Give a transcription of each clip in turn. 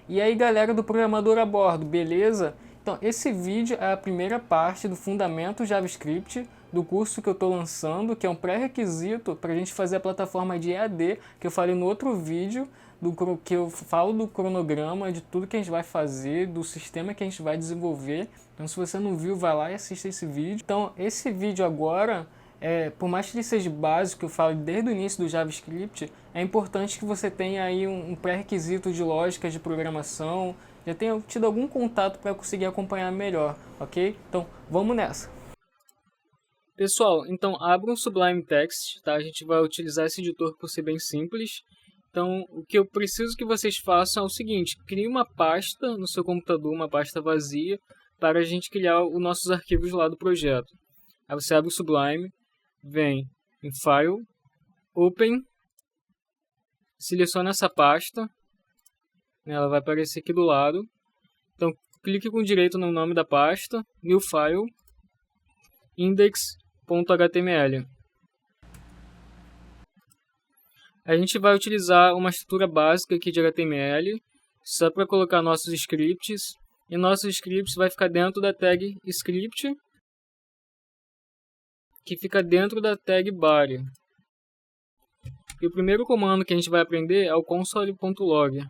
E aí galera do Programador a Bordo, beleza? Então esse vídeo é a primeira parte do Fundamento JavaScript do curso que eu estou lançando, que é um pré-requisito para a gente fazer a plataforma de EAD, que eu falei no outro vídeo, que eu falo do cronograma, de tudo que a gente vai fazer, do sistema que a gente vai desenvolver. Então se você não viu, vai lá e assista esse vídeo. Então esse vídeo agora, por mais que ele seja básico, que eu falo desde o início do JavaScript, é importante que você tenha aí um pré-requisito de lógica de programação, já tenha tido algum contato para conseguir acompanhar melhor, ok? Então vamos nessa! Pessoal, então abra um Sublime Text, tá? A gente vai utilizar esse editor por ser bem simples. Então, o que eu preciso que vocês façam é o seguinte: crie uma pasta no seu computador, uma pasta vazia, para a gente criar os nossos arquivos lá do projeto. Aí você abre o Sublime, vem em File, Open, seleciona essa pasta, ela vai aparecer aqui do lado. Então, clique com direito no nome da pasta, New File, index.html. A gente vai utilizar uma estrutura básica aqui de HTML, só para colocar nossos scripts, e nossos scripts vai ficar dentro da tag script, que fica dentro da tag body. E o primeiro comando que a gente vai aprender é o console.log.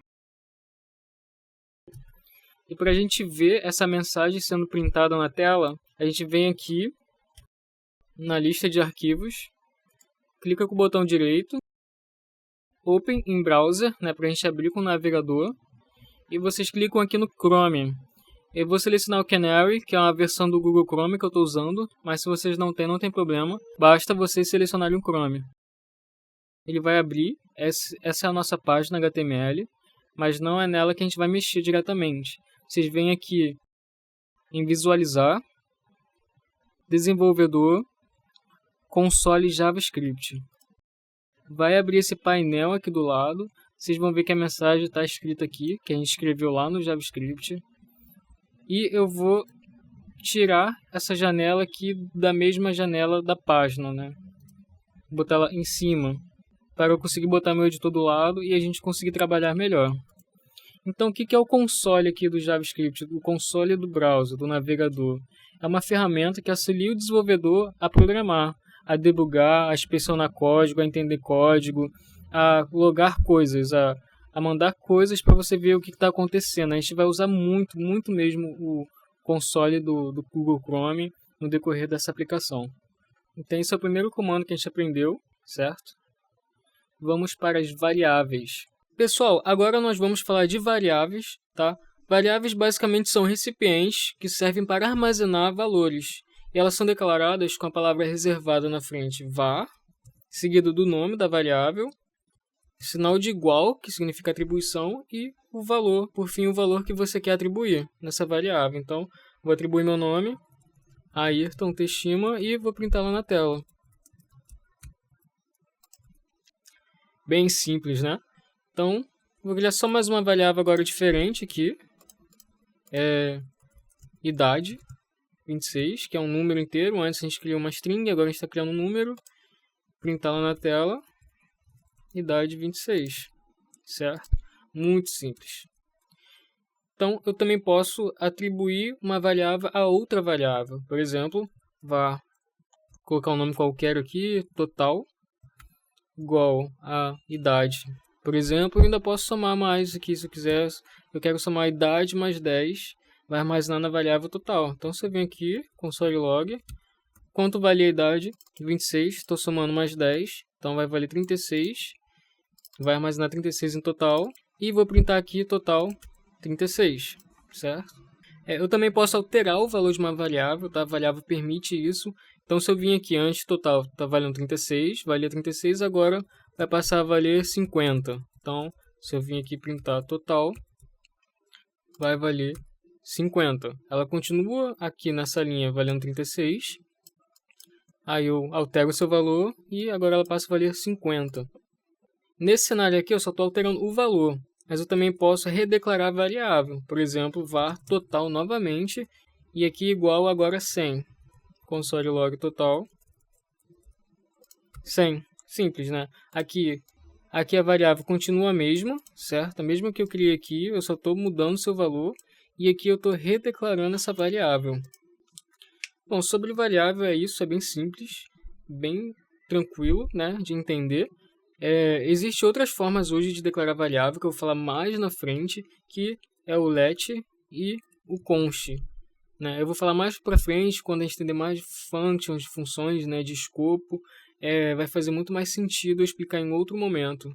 E para a gente ver essa mensagem sendo printada na tela, a gente vem aqui na lista de arquivos, clica com o botão direito, Open em Browser, para a gente abrir com o navegador, e vocês clicam aqui no Chrome. Eu vou selecionar o Canary, que é uma versão do Google Chrome que eu estou usando, mas se vocês não tem problema, basta vocês selecionarem o Chrome. Ele vai abrir, essa é a nossa página HTML, mas não é nela que a gente vai mexer diretamente. Vocês vêm aqui em Visualizar, Desenvolvedor, Console JavaScript. Vai abrir esse painel aqui do lado. Vocês vão ver que a mensagem está escrita aqui, que a gente escreveu lá no JavaScript. E eu vou tirar essa janela aqui da mesma janela da página, Vou botar ela em cima, para eu conseguir botar meu editor do lado e a gente conseguir trabalhar melhor. Então, o que é o console aqui do JavaScript? O console do browser, do navegador. É uma ferramenta que auxilia o desenvolvedor a programar, a debugar, a inspecionar código, a entender código, a logar coisas, a mandar coisas para você ver o que está acontecendo. A gente vai usar muito mesmo o console do Google Chrome no decorrer dessa aplicação. Então, esse é o primeiro comando que a gente aprendeu, certo? Vamos para as variáveis. Pessoal, agora nós vamos falar de variáveis, tá? Variáveis basicamente são recipientes que servem para armazenar valores. E elas são declaradas com a palavra reservada na frente, var, seguido do nome da variável, sinal de igual, que significa atribuição, e o valor, por fim, o valor que você quer atribuir nessa variável. Então, vou atribuir meu nome, Ayrton Teshima, e vou printar lá na tela. Bem simples, né? Então, vou criar só mais uma variável agora diferente aqui. Idade, 26, que é um número inteiro. Antes a gente criou uma string, agora a gente está criando um número. Printar lá na tela. Idade 26, certo? Muito simples. Então, eu também posso atribuir uma variável a outra variável. Por exemplo, var, colocar um nome qualquer aqui, total, igual a idade. Por exemplo, eu ainda posso somar mais aqui se eu quiser. Eu quero somar a idade mais 10, vai armazenar na variável total. Então, você vem aqui, console log, quanto valia a idade? 26, estou somando mais 10, então vai valer 36. Vai armazenar 36 em total. E vou printar aqui total 36, certo? Eu também posso alterar o valor de uma variável, tá? A variável permite isso. Então, se eu vim aqui antes, total está valendo 36, valia 36, agora vai passar a valer 50. Então, se eu vim aqui printar total, vai valer 50. Ela continua aqui nessa linha valendo 36. Aí eu altero o seu valor e agora ela passa a valer 50. Nesse cenário aqui eu só estou alterando o valor, mas eu também posso redeclarar a variável. Por exemplo, var total novamente e aqui igual agora 100. Console log total 100. Simples, né? Aqui Aqui a variável continua a mesma, certo? A mesma que eu criei aqui, eu só estou mudando o seu valor. E aqui eu estou redeclarando essa variável. Bom, sobre variável é isso, é bem simples, bem tranquilo, né, de entender. Existem outras formas hoje de declarar variável, que eu vou falar mais na frente, que é o let e o const. Né? Eu vou falar mais para frente, quando a gente entender mais de functions, de funções, né, de escopo, vai fazer muito mais sentido eu explicar em outro momento.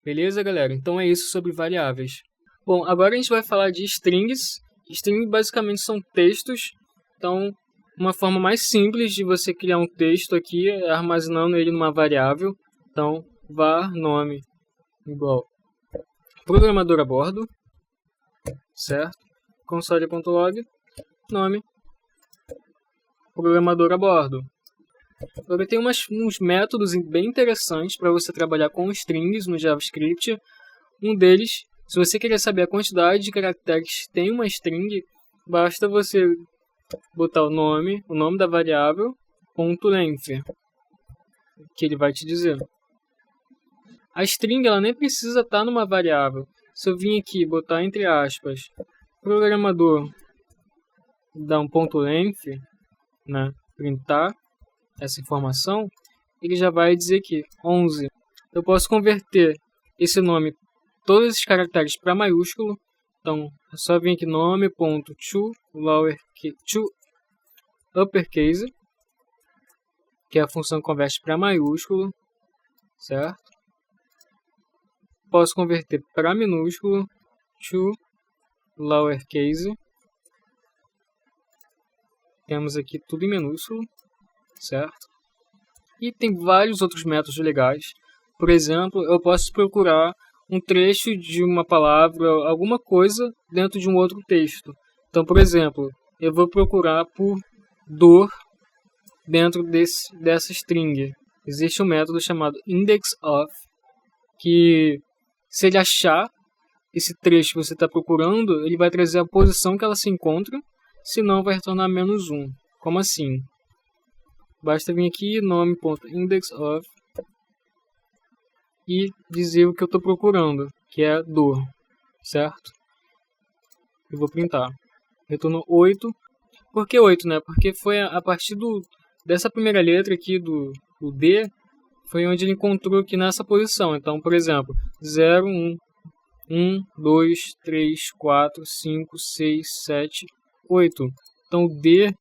Beleza, galera? Então é isso sobre variáveis. Bom, agora a gente vai falar de strings. Strings basicamente são textos. Então, uma forma mais simples de você criar um texto aqui é armazenando ele numa variável. Então, var nome igual programador a bordo, certo? Console.log nome programador a bordo. Agora tem uns métodos bem interessantes para você trabalhar com strings no JavaScript. Um deles, se você querer saber a quantidade de caracteres que tem uma string, basta você botar o nome da variável, .length, que ele vai te dizer. A string ela nem precisa estar numa variável. Se eu vim aqui botar entre aspas, programador, dar um .length, né, printar essa informação, ele já vai dizer aqui 11. Eu posso converter esse nome, todos esses caracteres para maiúsculo. Então é só vir aqui nome.to uppercase, que é a função que converte para maiúsculo, certo? Posso converter para minúsculo to lowercase. Temos aqui tudo em minúsculo, certo? E tem vários outros métodos legais. Por exemplo, eu posso procurar um trecho de uma palavra, alguma coisa dentro de um outro texto. Então, por exemplo, eu vou procurar por dor dentro dessa string. Existe um método chamado indexOf, que se ele achar esse trecho que você está procurando, ele vai trazer a posição que ela se encontra, senão vai retornar -1. Como assim? Basta vir aqui, nome.indexOf, e dizer o que eu estou procurando, que é dor, certo? Eu vou printar. Retornou 8. Por que 8, né? Porque foi a partir dessa primeira letra aqui do D, foi onde ele encontrou aqui nessa posição. Então, por exemplo, 0, 1, 2, 3, 4, 5, 6, 7, 8. Então, o D,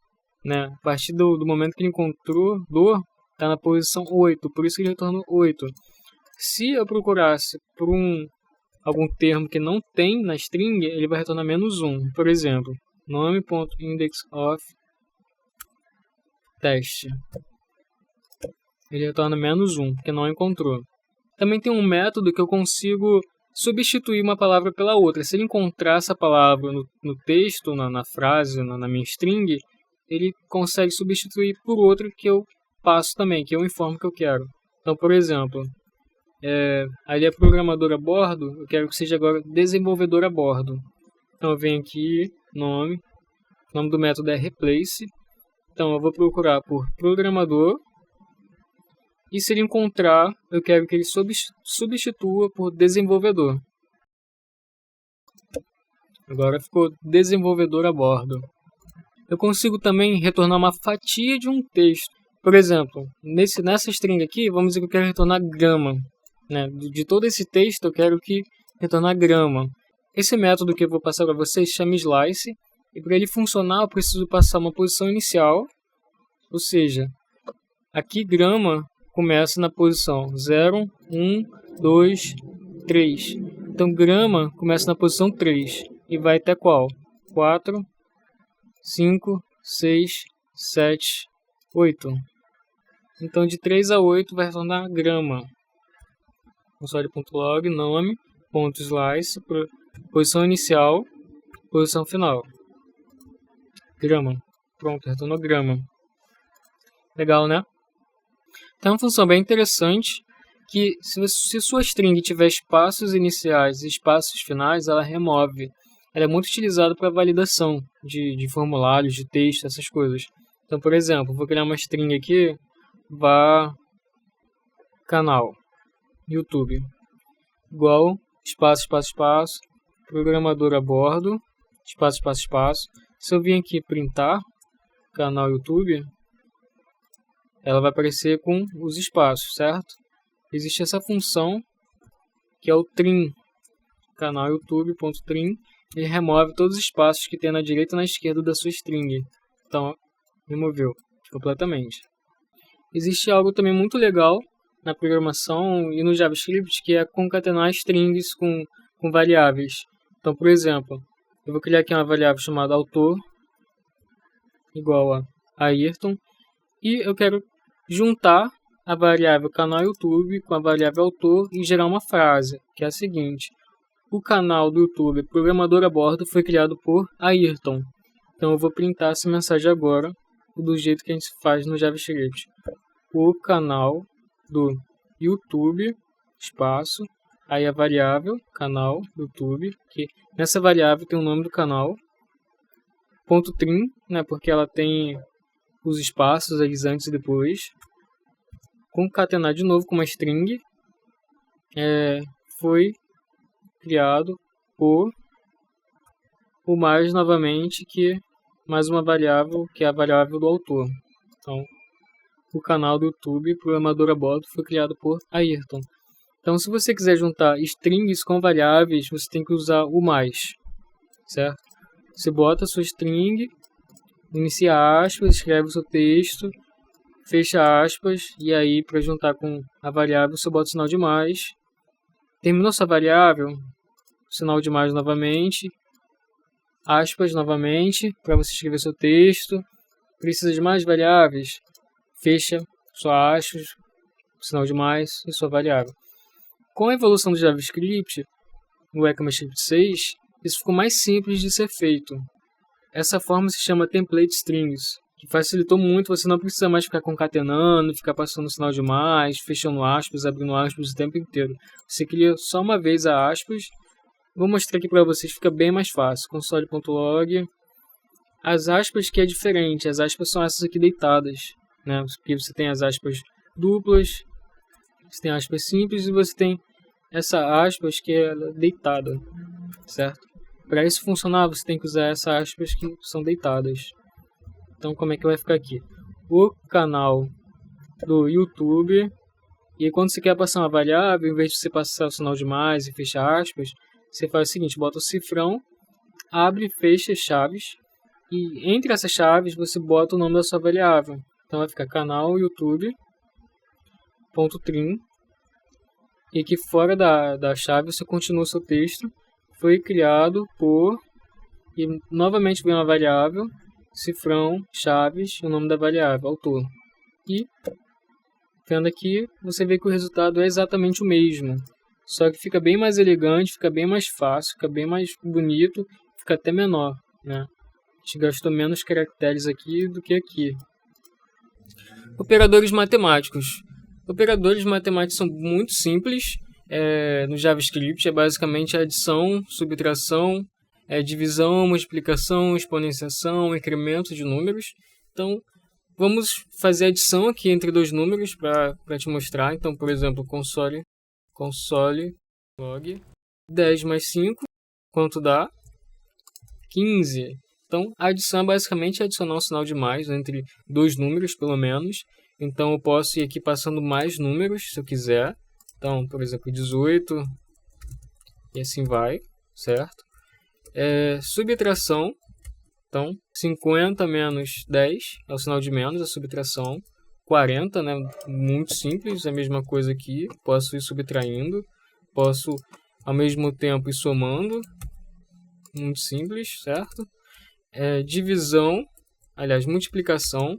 né, a partir do momento que ele encontrou dor, está na posição 8. Por isso que ele retornou 8. Se eu procurasse por algum termo que não tem na string, ele vai retornar -1. Por exemplo, nome.indexOf teste. Ele retorna -1, porque não encontrou. Também tem um método que eu consigo substituir uma palavra pela outra. Se ele encontrar essa palavra no texto, na frase, na minha string, ele consegue substituir por outra que eu passo também, que eu informo que eu quero. Então, por exemplo, ali é programador a bordo, eu quero que seja agora desenvolvedor a bordo. Então eu venho aqui, nome do método é replace. Então eu vou procurar por programador, e se ele encontrar, eu quero que ele substitua por desenvolvedor. Agora ficou desenvolvedor a bordo. Eu consigo também retornar uma fatia de um texto. Por exemplo, nessa string aqui, vamos dizer que eu quero retornar grama. Né? De todo esse texto, eu quero que retornar grama. Esse método que eu vou passar para vocês chama slice. E para ele funcionar, eu preciso passar uma posição inicial. Ou seja, aqui grama começa na posição 0, 1, 2, 3. Então grama começa na posição 3. E vai até qual? 4, 5, 6, 7, 8. Então de 3 a 8 vai retornar grama. Console.log nome.slice, posição inicial, posição final. Grama. Pronto, retornou grama. Legal, né? Então é uma função bem interessante que se sua string tiver espaços iniciais e espaços finais, ela remove. Ela é muito utilizada para validação de formulários, de texto, essas coisas. Então, por exemplo, vou criar uma string aqui, var canal, YouTube. igual, espaço, espaço, espaço, programador a bordo, espaço, espaço, espaço. Se eu vir aqui printar canal YouTube, ela vai aparecer com os espaços, certo? Existe essa função que é o trim, canal YouTube.trim, ele remove todos os espaços que tem na direita e na esquerda da sua string. Então, removeu completamente. Existe algo também muito legal na programação e no JavaScript, que é concatenar strings com variáveis. Então, por exemplo, eu vou criar aqui uma variável chamada autor, igual a Ayrton, e eu quero juntar a variável canal YouTube com a variável autor e gerar uma frase, que é a seguinte: o canal do YouTube Programador a Bordo foi criado por Ayrton. Então eu vou printar essa mensagem agora, do jeito que a gente faz no JavaScript. O canal do YouTube, espaço, aí a variável, canal, YouTube, que nessa variável tem o nome do canal, ponto .trim, né, porque ela tem os espaços eles antes e depois, concatenar de novo com uma string, foi criado por o mais novamente, que mais uma variável, que é a variável do autor. Então, o canal do YouTube Programador a Bordo foi criado por Ayrton. Então, se você quiser juntar strings com variáveis, você tem que usar o mais, certo? Você bota a sua string, inicia aspas, escreve o seu texto, fecha aspas, e aí para juntar com a variável você bota o sinal de mais. Terminou sua variável, sinal de mais novamente, aspas novamente, para você escrever seu texto. Precisa de mais variáveis, fecha sua aspas, sinal de mais e sua variável. Com a evolução do JavaScript, no ECMAScript 6, isso ficou mais simples de ser feito. Essa forma se chama Template Strings, que facilitou muito, você não precisa mais ficar concatenando, ficar passando sinal de mais, fechando aspas, abrindo aspas o tempo inteiro. Você cria só uma vez a aspas. Vou mostrar aqui para vocês, fica bem mais fácil. Console.log. As aspas que é diferente, as aspas são essas aqui deitadas, né? Porque você tem as aspas duplas, você tem aspas simples e você tem essa aspas que é deitada, certo? Para isso funcionar, você tem que usar essas aspas que são deitadas. Então, como é que vai ficar aqui? O canal do YouTube. E quando você quer passar uma variável, em vez de você passar o sinal de mais e fechar aspas, você faz o seguinte: bota o cifrão, abre e fecha chaves. E entre essas chaves, você bota o nome da sua variável. Então, vai ficar canal YouTube.trim. E aqui fora da chave, você continua o seu texto. Foi criado por... E novamente vem uma variável, cifrão, chaves, e o nome da variável, autor. E, vendo aqui, você vê que o resultado é exatamente o mesmo. Só que fica bem mais elegante, fica bem mais fácil, fica bem mais bonito, fica até menor, né? A gente gastou menos caracteres aqui do que aqui. Operadores matemáticos. Operadores matemáticos são muito simples. No JavaScript é basicamente adição, subtração, divisão, multiplicação, exponenciação, incremento de números. Então, vamos fazer adição aqui entre dois números para te mostrar. Então, por exemplo, console log 10 mais 5, quanto dá? 15. Então, a adição é basicamente adicionar um sinal de mais entre dois números, pelo menos. Então, eu posso ir aqui passando mais números, se eu quiser. Então, por exemplo, 18, e assim vai, certo? Subtração. Então, 50 menos 10 é o sinal de menos, a subtração. 40, né? Muito simples, é a mesma coisa aqui. Posso ir subtraindo. Posso, ao mesmo tempo, ir somando. Muito simples, certo? Divisão, aliás, multiplicação,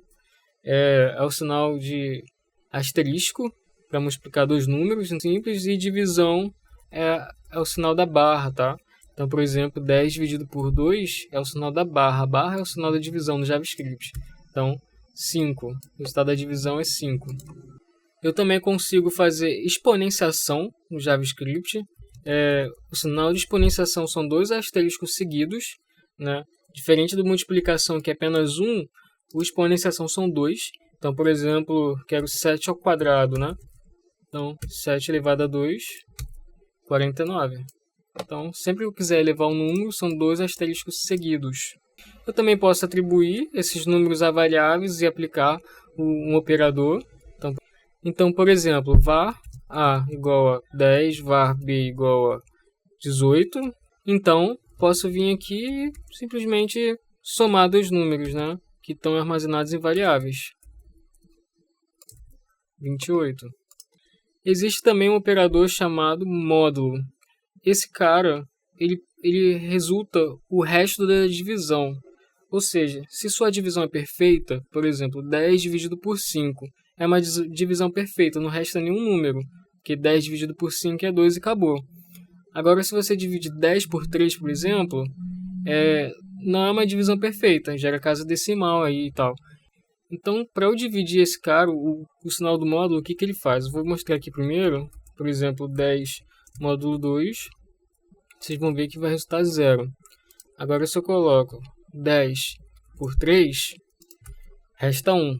é o sinal de asterisco para multiplicar dois números simples, e divisão é o sinal da barra, tá? Então, por exemplo, 10 dividido por 2 é o sinal da barra. A barra é o sinal da divisão no JavaScript. Então, 5. O resultado da divisão é 5. Eu também consigo fazer exponenciação no JavaScript. O sinal de exponenciação são dois asteriscos seguidos, né? Diferente do multiplicação, que é apenas um, o exponenciação são dois. Então, por exemplo, quero 7 ao quadrado, né? Então, 7 elevado a 2 49. Então, sempre que eu quiser elevar um número, são 2 asteriscos seguidos. Eu também posso atribuir esses números a variáveis e aplicar um operador. Então, por exemplo, var A igual a 10, var B igual a 18. Então, posso vir aqui e simplesmente somar dois números, né, que estão armazenados em variáveis. 28. Existe também um operador chamado módulo. Esse cara, ele resulta o resto da divisão. Ou seja, se sua divisão é perfeita, por exemplo, 10 dividido por 5, é uma divisão perfeita, não resta nenhum número, porque 10 dividido por 5 é 2 e acabou. Agora, se você divide 10 por 3, por exemplo, não é uma divisão perfeita, gera casa decimal aí e tal. Então, para eu dividir esse cara, o sinal do módulo, o que ele faz? Eu vou mostrar aqui primeiro, por exemplo, 10 módulo 2, vocês vão ver que vai resultar 0. Agora, se eu coloco 10 por 3, resta 1.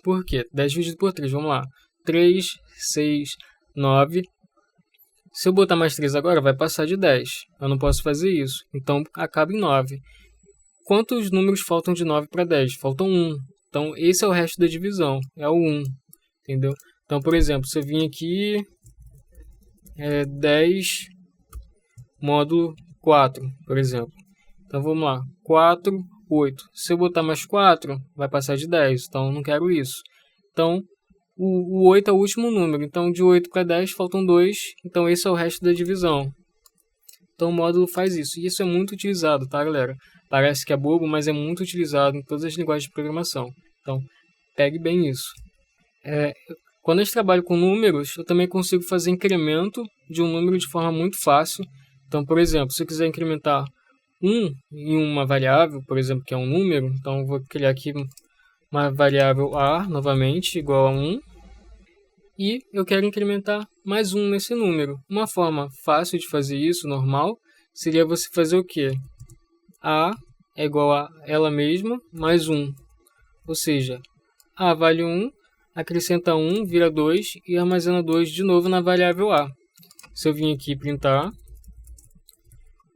Por quê? 10 dividido por 3, vamos lá. 3, 6, 9. Se eu botar mais 3 agora, vai passar de 10. Eu não posso fazer isso. Então, acaba em 9. Quantos números faltam de 9 para 10? Faltam 1. Então, esse é o resto da divisão. É o 1. Entendeu? Então, por exemplo, se eu vim aqui... 10 módulo 4, por exemplo. Então, vamos lá. 4, 8. Se eu botar mais 4, vai passar de 10. Então, eu não quero isso. Então, o 8 é o último número. Então, de 8 para 10, faltam 2. Então, esse é o resto da divisão. Então, o módulo faz isso. E isso é muito utilizado, tá, galera? Parece que é bobo, mas é muito utilizado em todas as linguagens de programação. Então, pegue bem isso. Quando a gente trabalha com números, eu também consigo fazer incremento de um número de forma muito fácil. Então, por exemplo, se eu quiser incrementar 1 em uma variável, por exemplo, que é um número, então eu vou criar aqui uma variável a, novamente, igual a 1. E eu quero incrementar mais 1 nesse número. Uma forma fácil de fazer isso, normal, seria você fazer o quê? A é igual a ela mesma mais 1. Ou seja, A vale 1, acrescenta 1, vira 2 e armazena 2 de novo na variável A. Se eu vir aqui printar,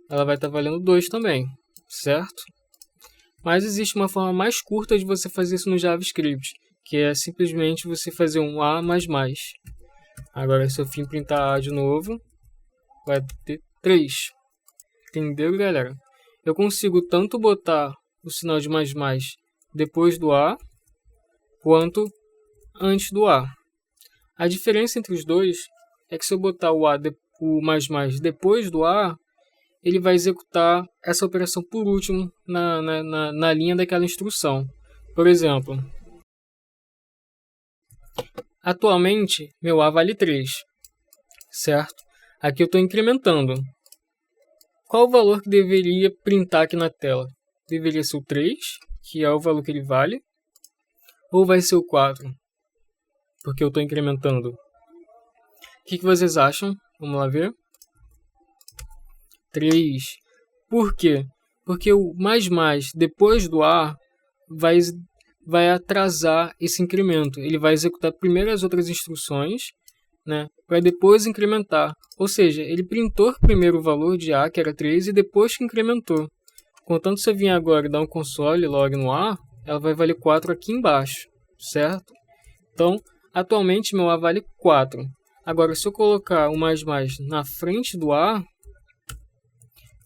ela vai estar valendo 2 também, certo? Mas existe uma forma mais curta de você fazer isso no JavaScript, que é simplesmente você fazer um A mais mais. Agora, se eu vir printar A de novo, vai ter 3. Entendeu, galera? Eu consigo tanto botar o sinal de mais mais depois do A, quanto antes do A. A diferença entre os dois é que se eu botar o mais mais depois do A, ele vai executar essa operação por último na linha daquela instrução. Por exemplo, atualmente meu A vale 3, certo? Aqui eu estou incrementando. Qual o valor que deveria printar aqui na tela? Deveria ser o 3, que é o valor que ele vale, ou vai ser o 4? Porque eu estou incrementando. O que vocês acham? Vamos lá ver. 3. Por quê? Porque o mais mais depois do A vai atrasar esse incremento. Ele vai executar primeiro as outras instruções, né, para depois incrementar. Ou seja, ele printou primeiro o valor de A, que era 3, e depois que incrementou. Contanto, se eu vir agora e dar um console log no A, ela vai valer 4 aqui embaixo, certo? Então, atualmente meu A vale 4. Agora, se eu colocar o mais mais na frente do A,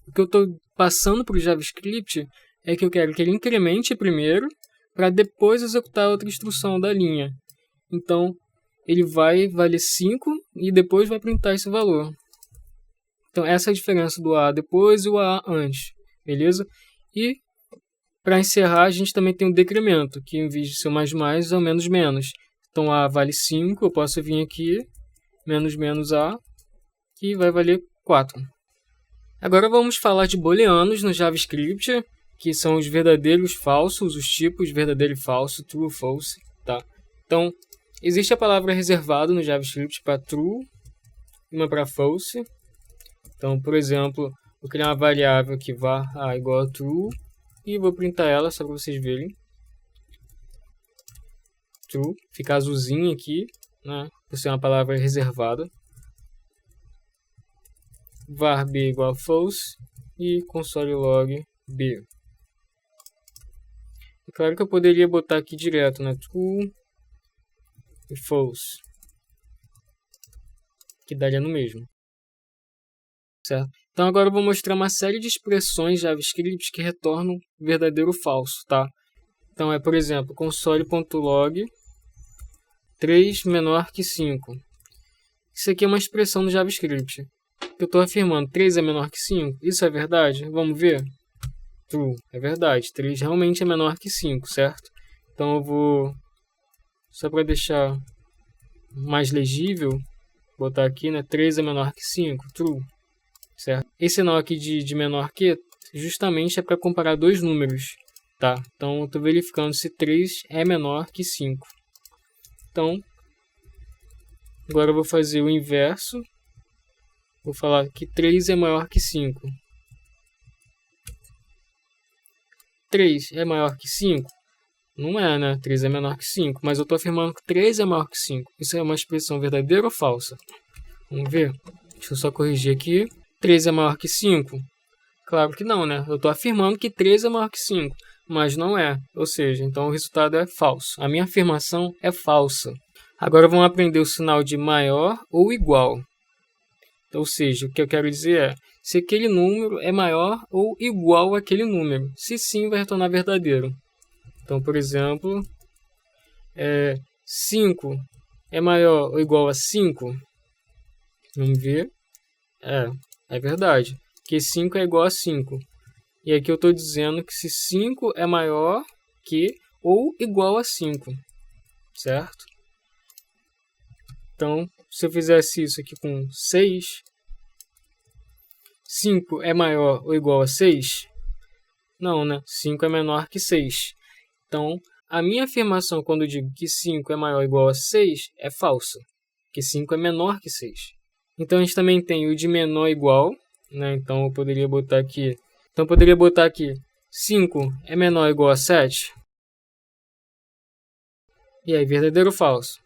o que eu estou passando para o JavaScript é que eu quero que ele incremente primeiro para depois executar outra instrução da linha. Então, ele vai valer 5 e depois vai printar esse valor. Então, essa é a diferença do A depois e o A antes, beleza? E, para encerrar, a gente também tem o decremento, que em vez de ser o mais mais, é o menos menos. Então, A vale 5, eu posso vir aqui, menos menos A, que vai valer 4. Agora vamos falar de booleanos no JavaScript, que são os verdadeiros falsos, os tipos verdadeiro e falso, true, false, tá? Então, existe a palavra reservado no JavaScript para true e uma para false. Então, por exemplo, vou criar uma variável que var a igual a true e vou printar ela só para vocês verem. True, fica azulzinho aqui, né? Por ser uma palavra reservada. var b igual a false e console log b. É claro que eu poderia botar aqui direto, né? True e false, que daria no mesmo. Certo? Então agora eu vou mostrar uma série de expressões JavaScript que retornam verdadeiro ou falso, tá? Então é, por exemplo, console.log 3 menor que 5. Isso aqui é uma expressão do JavaScript. Eu estou afirmando 3 é menor que 5. Isso é verdade? Vamos ver? True, é verdade. 3 realmente é menor que 5, certo? Então eu vou, só para deixar mais legível, botar aqui, né? 3 é menor que 5, true. Certo? Esse sinal aqui de menor que justamente é para comparar dois números, tá? Então eu estou verificando se 3 é menor que 5. Então, agora eu vou fazer o inverso. Vou falar que 3 é maior que 5. 3 é maior que 5? Não é, né? 3 é menor que 5. Mas eu estou afirmando que 3 é maior que 5. Isso é uma expressão verdadeira ou falsa? Vamos ver. Deixa eu só corrigir aqui. 3 é maior que 5? Claro que não, né? Eu estou afirmando que 3 é maior que 5, mas não é. Ou seja, então o resultado é falso. A minha afirmação é falsa. Agora vamos aprender o sinal de maior ou igual. Ou seja, o que eu quero dizer é se aquele número é maior ou igual àquele número. Se sim, vai retornar verdadeiro. Então, por exemplo, 5 é maior ou igual a 5? Vamos ver. É verdade. Que 5 é igual a 5. E aqui eu estou dizendo que se 5 é maior que ou igual a 5. Certo? Então, se eu fizesse isso aqui com 6, 5 é maior ou igual a 6? Não, né? 5 é menor que 6. Então, a minha afirmação quando eu digo que 5 é maior ou igual a 6 é falsa. Que 5 é menor que 6. Então, a gente também tem o de menor ou igual, né? Então, eu poderia botar aqui. 5 é menor ou igual a 7? E aí, verdadeiro ou falso?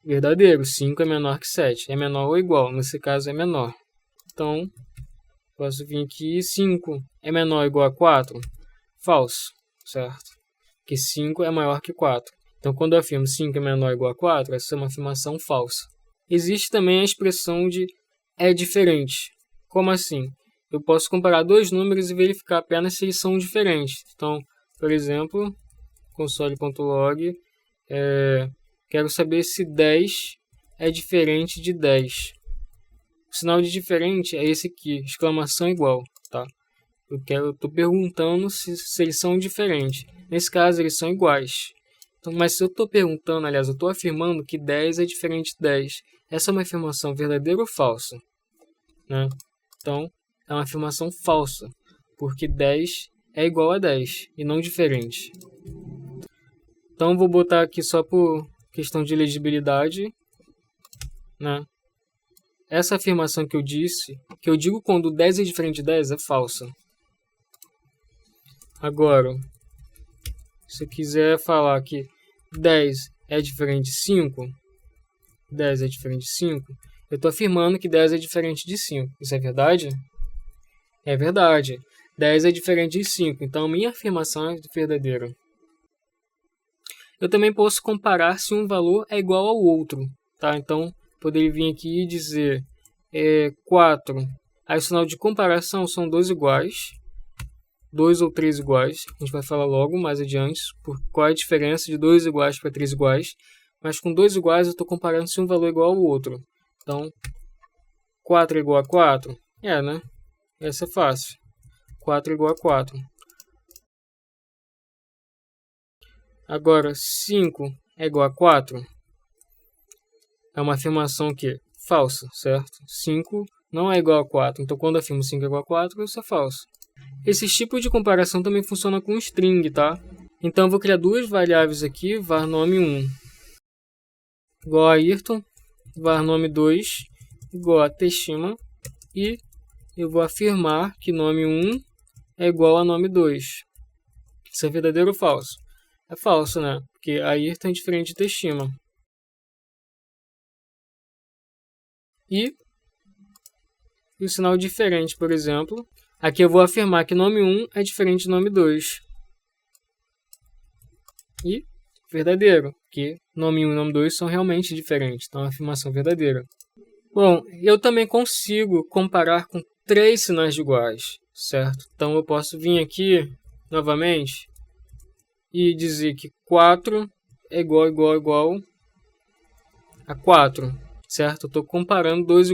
Verdadeiro, 5 é menor que 7. É menor ou igual? Nesse caso, é menor. Então, posso vir aqui, 5 é menor ou igual a 4? Falso, certo? Porque 5 é maior que 4. Então, quando eu afirmo 5 é menor ou igual a 4, essa é uma afirmação falsa. Existe também a expressão de é diferente. Como assim? Eu posso comparar dois números e verificar apenas se eles são diferentes. Então, por exemplo, console.log, quero saber se 10 é diferente de 10. O sinal de diferente é esse aqui, exclamação igual, tá? Eu estou perguntando se eles são diferentes. Nesse caso, eles são iguais. Então, mas se eu estou perguntando, aliás, eu estou afirmando que 10 é diferente de 10. Essa é uma afirmação verdadeira ou falsa? Né? Então, é uma afirmação falsa, porque 10 é igual a 10 e não diferente. Então, vou botar aqui só por questão de legibilidade, né? Essa afirmação que eu disse, que eu digo quando 10 é diferente de 10, é falsa. Agora, se eu quiser falar que 10 é diferente de 5, 10 é diferente de 5, eu estou afirmando que 10 é diferente de 5. Isso é verdade? É verdade. 10 é diferente de 5, então minha afirmação é verdadeira. Eu também posso comparar se um valor é igual ao outro, tá? Então, poderia vir aqui e dizer 4. Aí o sinal de comparação são dois iguais, 2 ou 3 iguais. A gente vai falar logo mais adiante por qual é a diferença de 2 iguais para 3 iguais. Mas com 2 iguais eu estou comparando se um valor é igual ao outro. Então, 4 é igual a 4? Né? Essa é fácil. 4 é igual a 4. Agora, 5 é igual a 4? É uma afirmação que falsa, certo? 5 não é igual a 4. Então, quando eu afirmo 5 é igual a 4, isso é falso. Esse tipo de comparação também funciona com string, tá? Então, eu vou criar duas variáveis aqui, var nome1 igual a Ayrton, var nome2 igual a Teshima, e eu vou afirmar que nome1 é igual a nome2. Isso é verdadeiro ou falso? É falso, né? Porque Ayrton é diferente de Teshima. E e o sinal diferente, por exemplo. Aqui eu vou afirmar que nome 1 é diferente de nome 2. E verdadeiro, que nome 1 e nome 2 são realmente diferentes, então é uma afirmação verdadeira. Bom, eu também consigo comparar com 3 sinais iguais, certo? Então eu posso vir aqui novamente e dizer que 4 é igual a 4, certo? Eu estou comparando dois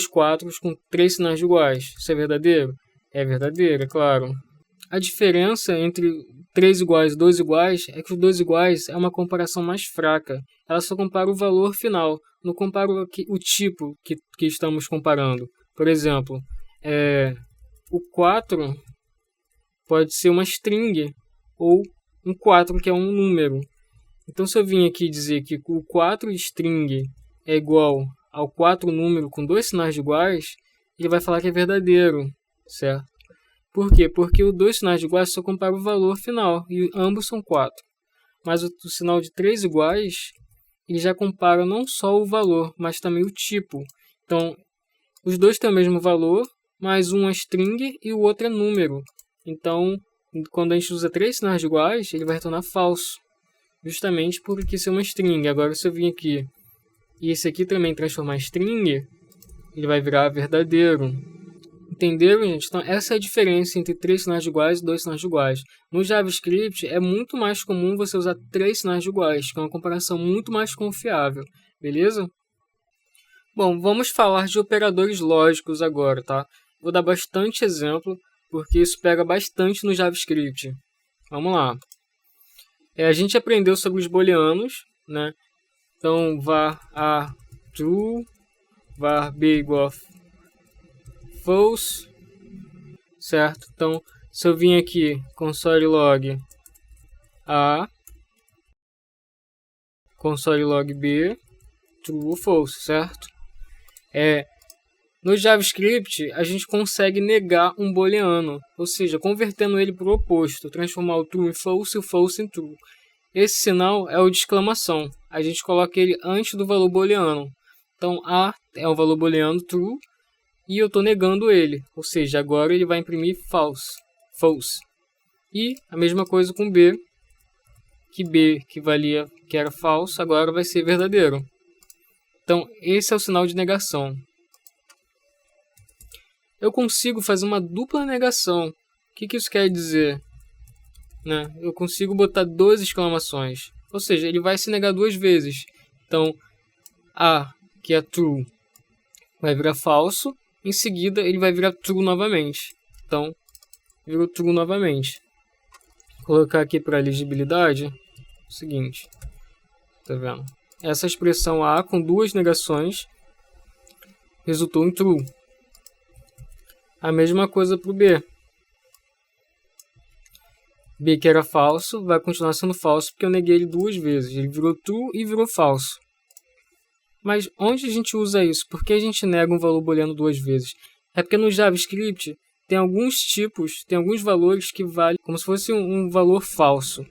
4 com 3 sinais iguais. Isso é verdadeiro? É verdadeiro, é claro. A diferença entre 3 iguais e 2 iguais é que os 2 iguais é uma comparação mais fraca. Ela só compara o valor final, não compara o tipo que estamos comparando. Por exemplo, o 4 pode ser uma string ou um 4 que é um número. Então, se eu vim aqui dizer que o 4 string é igual ao 4 número com 2 sinais iguais, ele vai falar que é verdadeiro, certo? Por quê? Porque os 2 sinais iguais só comparam o valor final, e ambos são 4. Mas o sinal de 3 iguais, ele já compara não só o valor, mas também o tipo. Então, os dois têm o mesmo valor, mas um é string e o outro é número. Então, quando a gente usa 3 sinais iguais, ele vai retornar falso. Justamente porque isso é uma string. Agora, se eu vir aqui e esse aqui também transformar em string, ele vai virar verdadeiro. Entenderam, gente? Então, essa é a diferença entre 3 sinais iguais e 2 sinais iguais. No JavaScript, é muito mais comum você usar 3 sinais iguais, que é uma comparação muito mais confiável. Beleza? Bom, vamos falar de operadores lógicos agora, tá? Vou dar bastante exemplo, porque isso pega bastante no JavaScript. Vamos lá. A gente aprendeu sobre os booleanos, né? Então, var A true, var B igual a false, certo? Então, se eu vim aqui, console log A, console log B, true ou false, certo? No JavaScript, a gente consegue negar um booleano, ou seja, convertendo ele para o oposto, transformar o true em false e o false em true. Esse sinal é o de exclamação, a gente coloca ele antes do valor booleano. Então, A é o valor booleano true, e eu estou negando ele, ou seja, agora ele vai imprimir false. E a mesma coisa com B, que era falso, agora vai ser verdadeiro. Então, esse é o sinal de negação. Eu consigo fazer uma dupla negação. O que isso quer dizer? Né? Eu consigo botar 2 exclamações, ou seja, ele vai se negar 2 vezes. Então, A, que é true, vai virar falso. Em seguida, ele vai virar true novamente. Então, virou true novamente. Vou colocar aqui para legibilidade o seguinte. Tá vendo? Essa expressão A com 2 negações resultou em true. A mesma coisa para o B. B, que era falso, vai continuar sendo falso porque eu neguei ele 2 vezes. Ele virou true e virou falso. Mas onde a gente usa isso? Por que a gente nega um valor booleano 2 vezes? É porque no JavaScript tem alguns tipos, tem alguns valores que valem como se fosse um valor falso.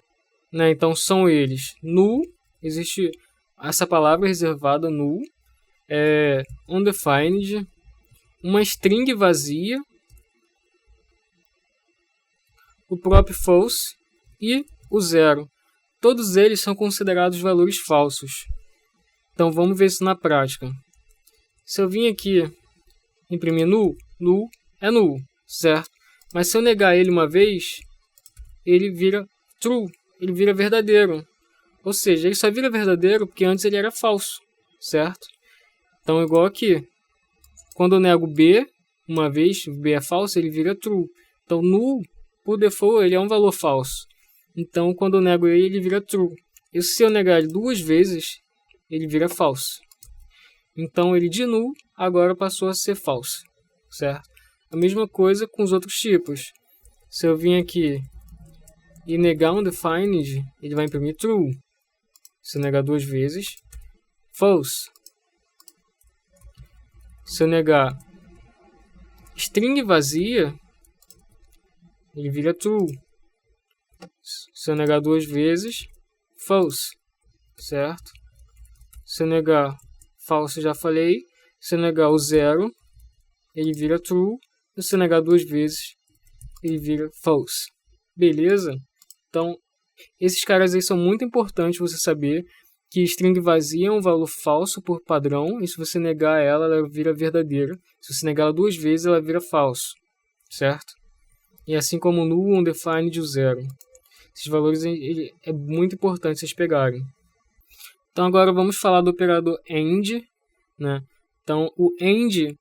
Né? Então são eles. Null, existe essa palavra reservada, null. Undefined, uma string vazia, o próprio false e o zero. Todos eles são considerados valores falsos. Então vamos ver isso na prática. Se eu vim aqui imprimir null, null é null, certo? Mas se eu negar ele uma vez, ele vira true, ele vira verdadeiro. Ou seja, ele só vira verdadeiro porque antes ele era falso, certo? Então igual aqui. Quando eu nego B uma vez, B é falso, ele vira true. Então null, por default, ele é um valor falso. Então quando eu nego ele vira true. E se eu negar ele 2 vezes, ele vira falso. Então ele de null agora passou a ser falso, certo? A mesma coisa com os outros tipos. Se eu vim aqui e negar undefined, ele vai imprimir true. Se eu negar 2 vezes, false. Se eu negar string vazia, ele vira true. Se eu negar 2 vezes, false, certo? Se eu negar false, já falei. Se eu negar o zero, ele vira true. Se você negar 2 vezes, ele vira false. Beleza? Então, esses caras aí são muito importantes você saber que string vazia é um valor falso por padrão, e se você negar ela, ela vira verdadeira. Se você negar ela 2 vezes, ela vira falso, certo? E assim como o null, o undefined e o zero. Esses valores é muito importante vocês pegarem. Então agora vamos falar do operador AND, né? Então o AND,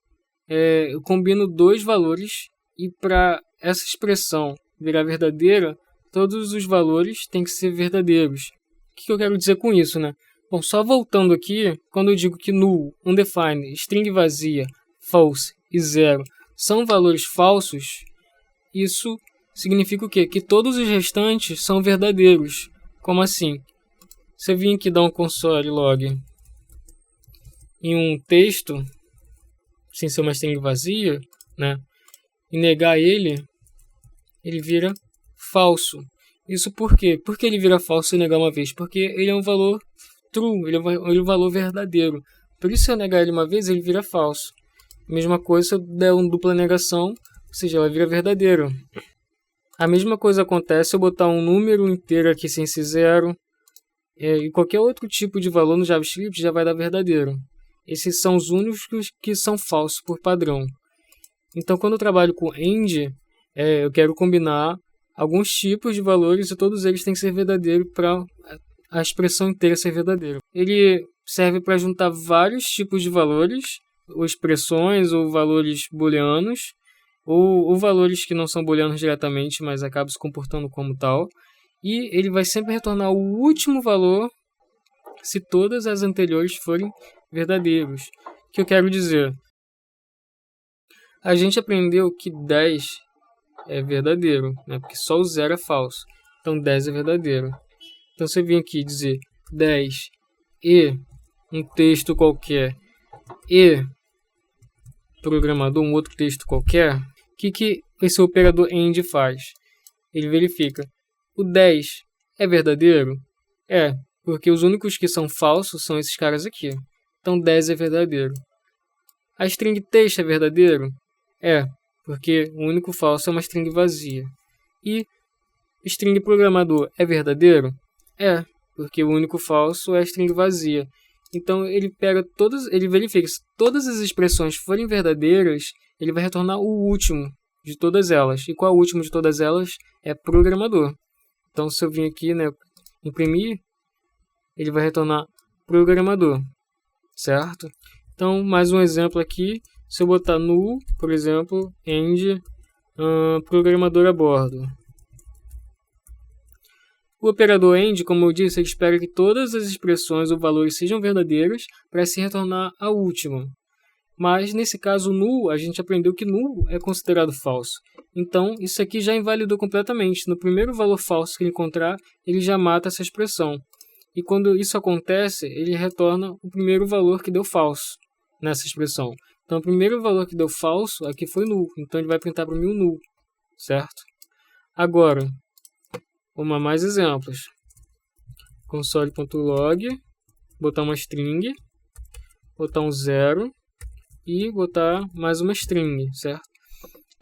eu combino 2 valores, e para essa expressão virar verdadeira, todos os valores têm que ser verdadeiros. O que eu quero dizer com isso, né? Bom, só voltando aqui, quando eu digo que null, undefined, string vazia, false e zero são valores falsos, isso significa o quê? Que todos os restantes são verdadeiros. Como assim? Se eu vim aqui dar um console log em um texto, sem ser uma string vazia, né? E negar ele vira falso. Isso por quê? Por que ele vira falso se eu negar uma vez? Porque ele é um valor true, ele é um valor verdadeiro. Por isso, se eu negar ele uma vez, ele vira falso. Mesma coisa se eu der uma dupla negação, ou seja, ela vira verdadeiro. A mesma coisa acontece se eu botar um número inteiro aqui sem esse zero, e qualquer outro tipo de valor no JavaScript já vai dar verdadeiro. Esses são os únicos que são falsos por padrão. Então, quando eu trabalho com AND, eu quero combinar alguns tipos de valores e todos eles têm que ser verdadeiros para a expressão inteira ser verdadeira. Ele serve para juntar vários tipos de valores, ou expressões, ou valores booleanos, ou valores que não são booleanos diretamente, mas acabam se comportando como tal. E ele vai sempre retornar o último valor se todas as anteriores forem verdadeiros. O que eu quero dizer? A gente aprendeu que 10 é verdadeiro, né? Porque só o 0 é falso. Então 10 é verdadeiro. Então se eu vim aqui dizer 10 e um texto qualquer e programador, um outro texto qualquer, o que esse operador AND faz? Ele verifica: o 10 é verdadeiro? É, porque os únicos que são falsos são esses caras aqui. Então 10 é verdadeiro. A string texto é verdadeiro? É, porque o único falso é uma string vazia. E string programador é verdadeiro? É, porque o único falso é a string vazia. Então ele verifica se todas as expressões forem verdadeiras, ele vai retornar o último de todas elas. E qual é o último de todas elas? É programador. Então se eu vim aqui, né, imprimir, ele vai retornar programador, certo? Então mais um exemplo aqui. Se eu botar null, por exemplo, AND programador a bordo. O operador AND, como eu disse, ele espera que todas as expressões ou valores sejam verdadeiros para se retornar a última. Mas nesse caso null, a gente aprendeu que null é considerado falso. Então isso aqui já invalidou completamente. No primeiro valor falso que ele encontrar, ele já mata essa expressão. E quando isso acontece, ele retorna o primeiro valor que deu falso nessa expressão. Então, o primeiro valor que deu falso aqui foi null. Então, ele vai printar para mim o null, certo? Agora, vamos a mais exemplos. Console.log, botar uma string, botar um 0 e botar mais uma string, certo?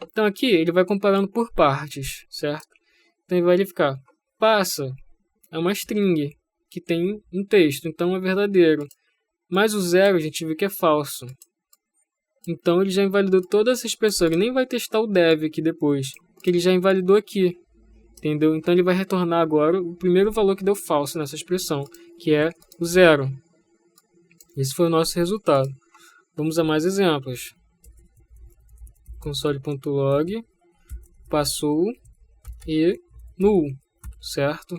Então, aqui ele vai comparando por partes, certo? Então, ele vai verificar. Passa é uma string que tem um texto, então é verdadeiro. Mas o 0 a gente viu que é falso. Então ele já invalidou toda essa expressão. Ele nem vai testar o dev aqui depois, porque ele já invalidou aqui. Entendeu? Então ele vai retornar agora o primeiro valor que deu falso nessa expressão, que é o 0. Esse foi o nosso resultado. Vamos a mais exemplos. Console.log, passou e null, certo?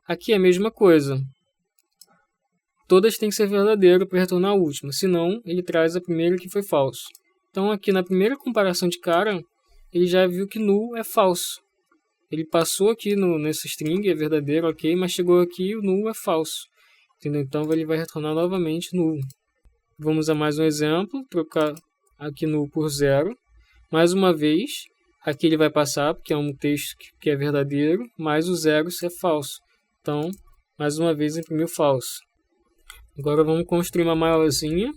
Aqui é a mesma coisa. Todas têm que ser verdadeiras para retornar a última, senão ele traz a primeira que foi falso. Então aqui na primeira comparação de cara, ele já viu que null é falso. Ele passou aqui nessa string, é verdadeiro, ok, mas chegou aqui e o null é falso. Entendeu? Então ele vai retornar novamente null. Vamos a mais um exemplo, trocar aqui null por 0. Mais uma vez, aqui ele vai passar, porque é um texto que é verdadeiro, mas o 0 é falso. Então, mais uma vez imprimiu falso. Agora vamos construir uma maiorzinha.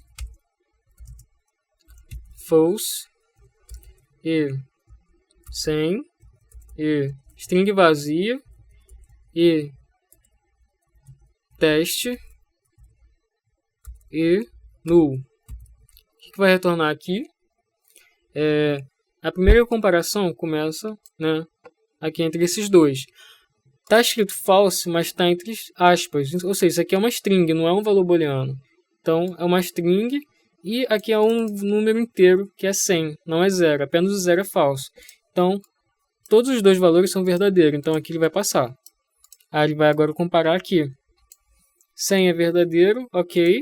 false, e 100, e string vazia, e teste, e null. O que vai retornar aqui? A primeira comparação começa, né, aqui entre esses dois. Está escrito false, mas está entre aspas. Ou seja, isso aqui é uma string, não é um valor booleano. Então, é uma string e aqui é um número inteiro, que é 100, não é 0. Apenas o 0 é falso. Então, todos os dois valores são verdadeiros. Então, aqui ele vai passar. Aí, ele vai agora comparar aqui. 100 é verdadeiro, ok.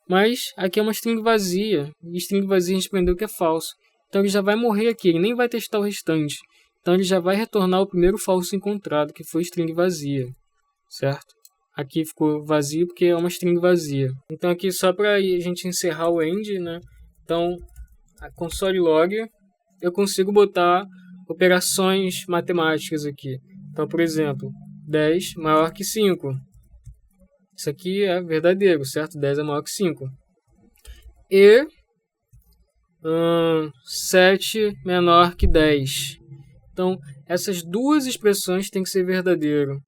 Mas aqui é uma string vazia. E string vazia a gente aprendeu que é falso. Então, ele já vai morrer aqui. Ele nem vai testar o restante. Então, ele já vai retornar o primeiro falso encontrado, que foi string vazia, certo? Aqui ficou vazio porque é uma string vazia. Então, aqui só para a gente encerrar o end, né? Então, a console log, eu consigo botar operações matemáticas aqui. Então, por exemplo, 10 maior que 5. Isso aqui é verdadeiro, certo? 10 é maior que 5. E 7 menor que 10. Então, essas duas expressões têm que ser verdadeiro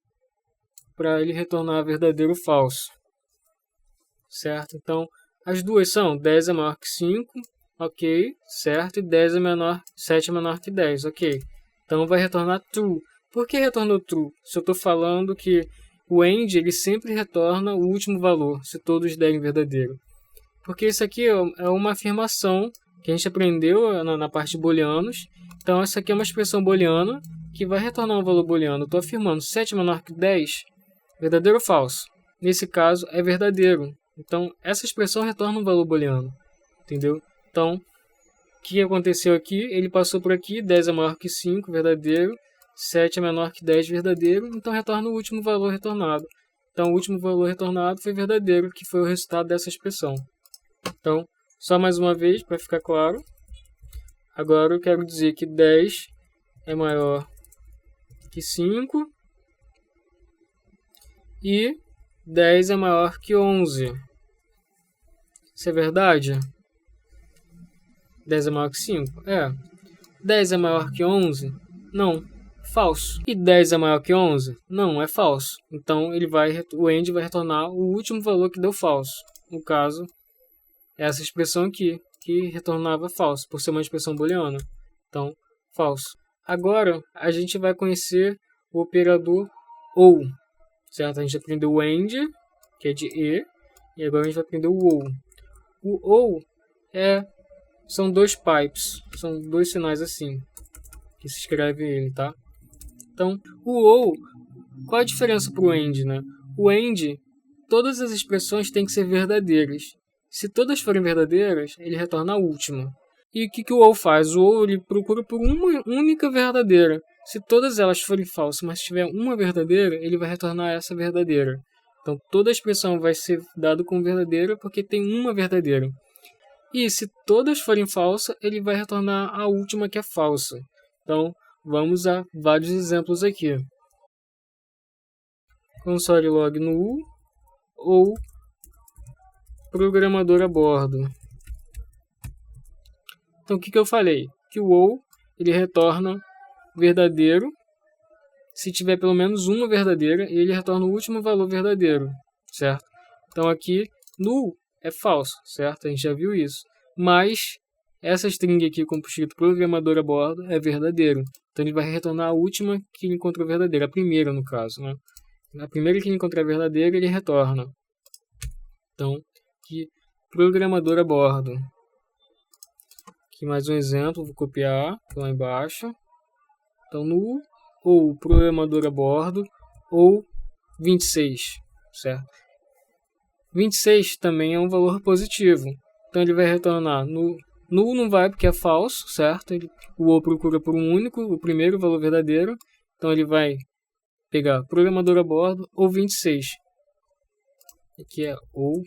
para ele retornar verdadeiro ou falso. Certo? Então, as duas são 10 é maior que 5, ok, certo? E 10 é menor, 7 é menor que 10, ok. Então, vai retornar true. Por que retornou true? Se eu estou falando que o end ele sempre retorna o último valor, se todos derem verdadeiro. Porque isso aqui é uma afirmação que a gente aprendeu na parte de booleanos. Então, essa aqui é uma expressão booleana que vai retornar um valor booleano. Estou afirmando 7 menor que 10, verdadeiro ou falso? Nesse caso, é verdadeiro. Então, essa expressão retorna um valor booleano. Entendeu? Então, o que aconteceu aqui? Ele passou por aqui, 10 é maior que 5, verdadeiro. 7 é menor que 10, verdadeiro. Então, retorna o último valor retornado. Então, o último valor retornado foi verdadeiro, que foi o resultado dessa expressão. Então, só mais uma vez, para ficar claro. Agora eu quero dizer que 10 é maior que 5 e 10 é maior que 11. Isso é verdade? 10 é maior que 5? É. 10 é maior que 11? Não. Falso. E 10 é maior que 11? Não, é falso. Então o end vai retornar o último valor que deu falso. No caso, essa expressão aqui, que retornava falso, por ser uma expressão booleana. Então, falso. Agora, a gente vai conhecer o operador OU. Certo? A gente aprendeu o AND, que é de e agora a gente vai aprender o OU. O OU são dois pipes, são dois sinais assim, que se escreve ele, tá? Então, o OU, qual a diferença para o AND, né? O AND, todas as expressões têm que ser verdadeiras. Se todas forem verdadeiras, ele retorna a última. E o que o OU faz? O OU ele procura por uma única verdadeira. Se todas elas forem falsas, mas tiver uma verdadeira, ele vai retornar essa verdadeira. Então, toda a expressão vai ser dada como verdadeira porque tem uma verdadeira. E se todas forem falsas, ele vai retornar a última que é falsa. Então, vamos a vários exemplos aqui. Console log null ou programador a bordo. Então, o que eu falei? Que o OU ele retorna verdadeiro. Se tiver pelo menos uma verdadeira, ele retorna o último valor verdadeiro, certo? Então, aqui, null é falso, certo? A gente já viu isso. Mas, essa string aqui com escrito programador a bordo é verdadeiro. Então, ele vai retornar a última que ele encontrou verdadeira. A primeira, no caso, né? A primeira que ele encontrar verdadeira, ele retorna. Então, aqui, programador a bordo. Aqui mais um exemplo, vou copiar lá embaixo. Então, null ou programador a bordo ou 26, certo? 26 também é um valor positivo. Então, ele vai retornar null não vai porque é falso, certo? O OU procura por um único, o primeiro valor verdadeiro. Então, ele vai pegar programador a bordo ou 26. Aqui é OU.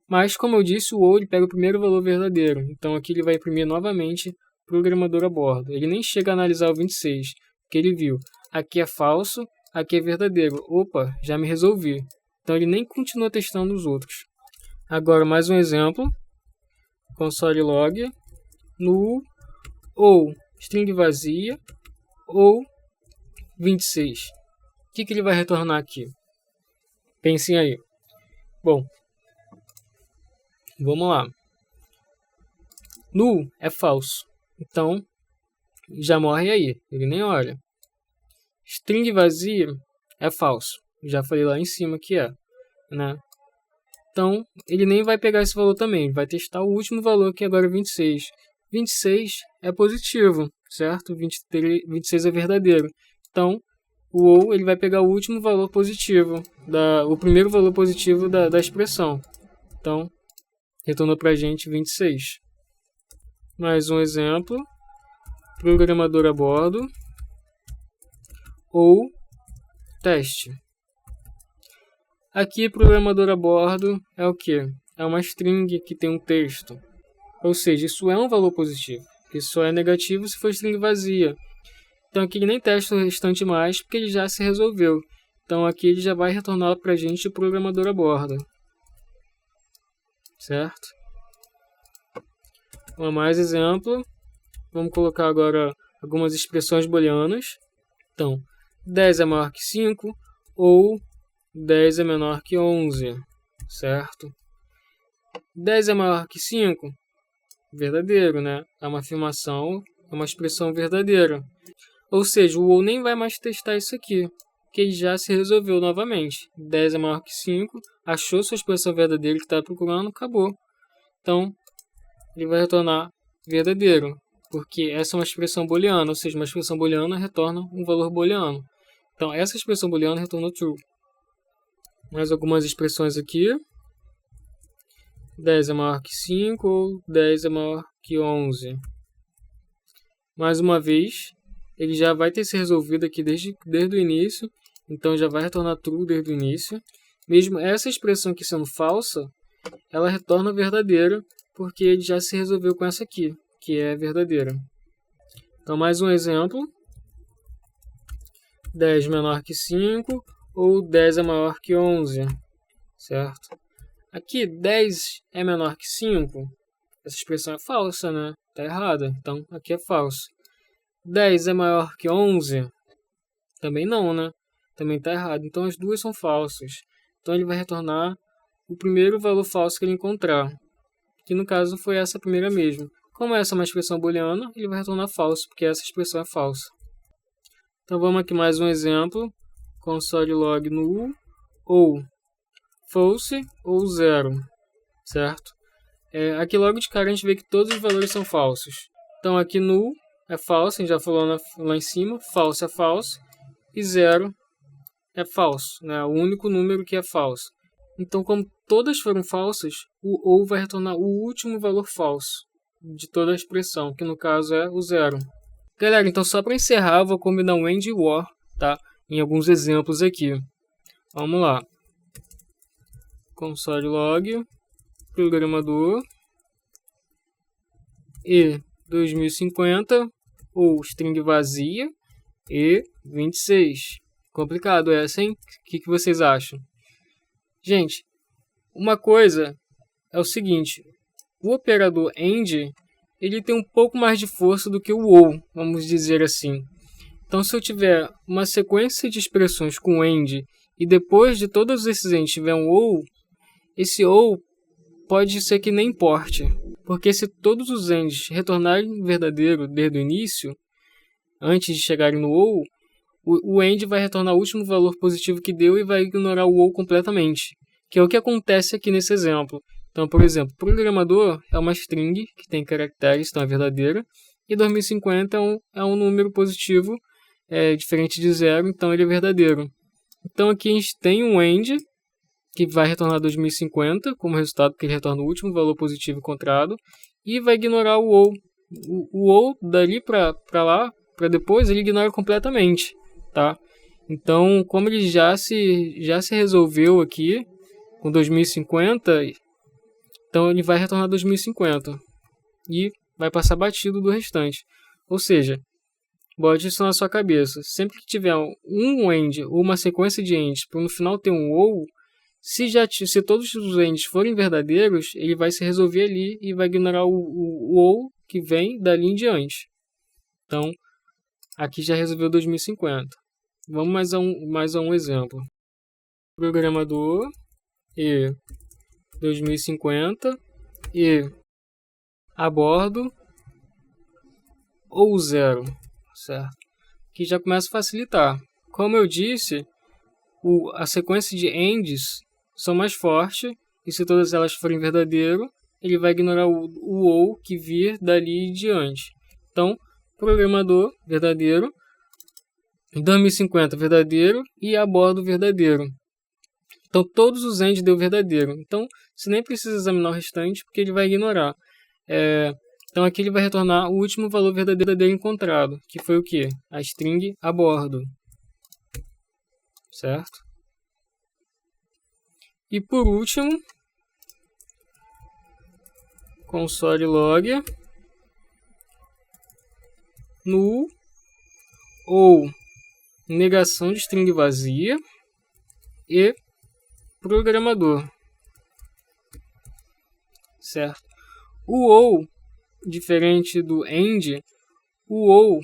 Mas, como eu disse, o OU ele pega o primeiro valor verdadeiro. Então, aqui ele vai imprimir novamente programador a bordo. Ele nem chega a analisar o 26, porque ele viu. Aqui é falso, aqui é verdadeiro. Opa, já me resolvi. Então, ele nem continua testando os outros. Agora, mais um exemplo. Console log null, ou string vazia, ou 26. O que ele vai retornar aqui? Pensem aí. Bom, vamos lá. Null é falso, então já morre aí, ele nem olha. String vazia é falso, já falei lá em cima que é, né? Então ele nem vai pegar esse valor também, ele vai testar o último valor que agora é 26. 26 é positivo, certo? 26 é verdadeiro. Então o ou ele vai pegar o último valor positivo, o primeiro valor positivo da expressão. Então retornou para a gente 26. Mais um exemplo. Programador a bordo. Ou teste. Aqui, programador a bordo é o que? É uma string que tem um texto. Ou seja, isso é um valor positivo. Porque só é negativo se for string vazia. Então aqui ele nem testa o restante mais, porque ele já se resolveu. Então aqui ele já vai retornar para a gente o programador a bordo. Certo? Mais exemplo. Vamos colocar agora algumas expressões booleanas. Então, 10 é maior que 5 ou 10 é menor que 11, certo? 10 é maior que 5, verdadeiro, né? É uma afirmação, é uma expressão verdadeira. Ou seja, o ou nem vai mais testar isso aqui, porque ele já se resolveu novamente. 10 é maior que 5, achou sua expressão verdadeira que está procurando, acabou. Então, ele vai retornar verdadeiro, porque essa é uma expressão booleana, ou seja, uma expressão booleana retorna um valor booleano. Então, essa expressão booleana retorna true. Mais algumas expressões aqui. 10 é maior que 5 ou 10 é maior que 11. Mais uma vez, ele já vai ter se resolvido aqui desde o início, então já vai retornar true desde o início. Mesmo essa expressão aqui sendo falsa, ela retorna verdadeira, porque ele já se resolveu com essa aqui, que é verdadeira. Então, mais um exemplo. 10 menor que 5 ou 10 é maior que 11, certo? Aqui, 10 é menor que 5. Essa expressão é falsa, né? Está errada, então aqui é falso. 10 é maior que 11? Também não, né? Também está errado. Então as duas são falsas. Então ele vai retornar o primeiro valor falso que ele encontrar, que no caso foi essa primeira mesmo. Como essa é uma expressão booleana, ele vai retornar falso, porque essa expressão é falsa. Então vamos aqui mais um exemplo. Console log null ou false ou 0, certo? Aqui logo de cara a gente vê que todos os valores são falsos. Então aqui null é falso, a gente já falou lá em cima. False é falso e 0 é falso, né? O único número que é falso. Então, como todas foram falsas, o ou vai retornar o último valor falso de toda a expressão, que no caso é o 0. Galera, então só para encerrar, eu vou combinar o AND e o OR, tá? Em alguns exemplos aqui. Vamos lá. Console log, programador, e 2050, ou string vazia, e 26. Complicado essa, hein? O que vocês acham? Gente, uma coisa é o seguinte, o operador AND, ele tem um pouco mais de força do que o OR, vamos dizer assim. Então, se eu tiver uma sequência de expressões com AND, e depois de todos esses AND tiver um OR, esse OR pode ser que nem importe, porque se todos os ANDs retornarem verdadeiro desde o início, antes de chegarem no OR, o AND vai retornar o último valor positivo que deu e vai ignorar o OR completamente, que é o que acontece aqui nesse exemplo. Então, por exemplo, programador é uma string que tem caracteres, então é verdadeira, e 2050 é um número positivo, diferente de 0, então ele é verdadeiro. Então aqui a gente tem um AND que vai retornar 2050 como resultado, porque ele retorna o último valor positivo encontrado, e vai ignorar o OR. O OR dali para lá, para depois, ele ignora completamente, tá? Então, como ele já se resolveu aqui com 2050, então ele vai retornar 2050 e vai passar batido do restante. Ou seja, bote isso na sua cabeça. Sempre que tiver um AND ou uma sequência de ANDs para no final ter um OR, se todos os ANDs forem verdadeiros, ele vai se resolver ali e vai ignorar o OR que vem dali em diante. Então, aqui já resolveu 2050. Vamos mais a um exemplo. Programador e 2050 e a bordo ou 0, certo? Que já começa a facilitar. Como eu disse, a sequência de ANDs são mais fortes, e se todas elas forem verdadeiro, ele vai ignorar o ou que vir dali em diante. Então, programador, verdadeiro, 2050, verdadeiro, e a bordo, verdadeiro. Então, todos os AND deu verdadeiro. Então, você nem precisa examinar o restante, porque ele vai ignorar. Então, aqui ele vai retornar o último valor verdadeiro encontrado, que foi o quê? A string a bordo. Certo? E por último, console log null ou negação de string vazia e programador. Certo? O ou, diferente do AND, o ou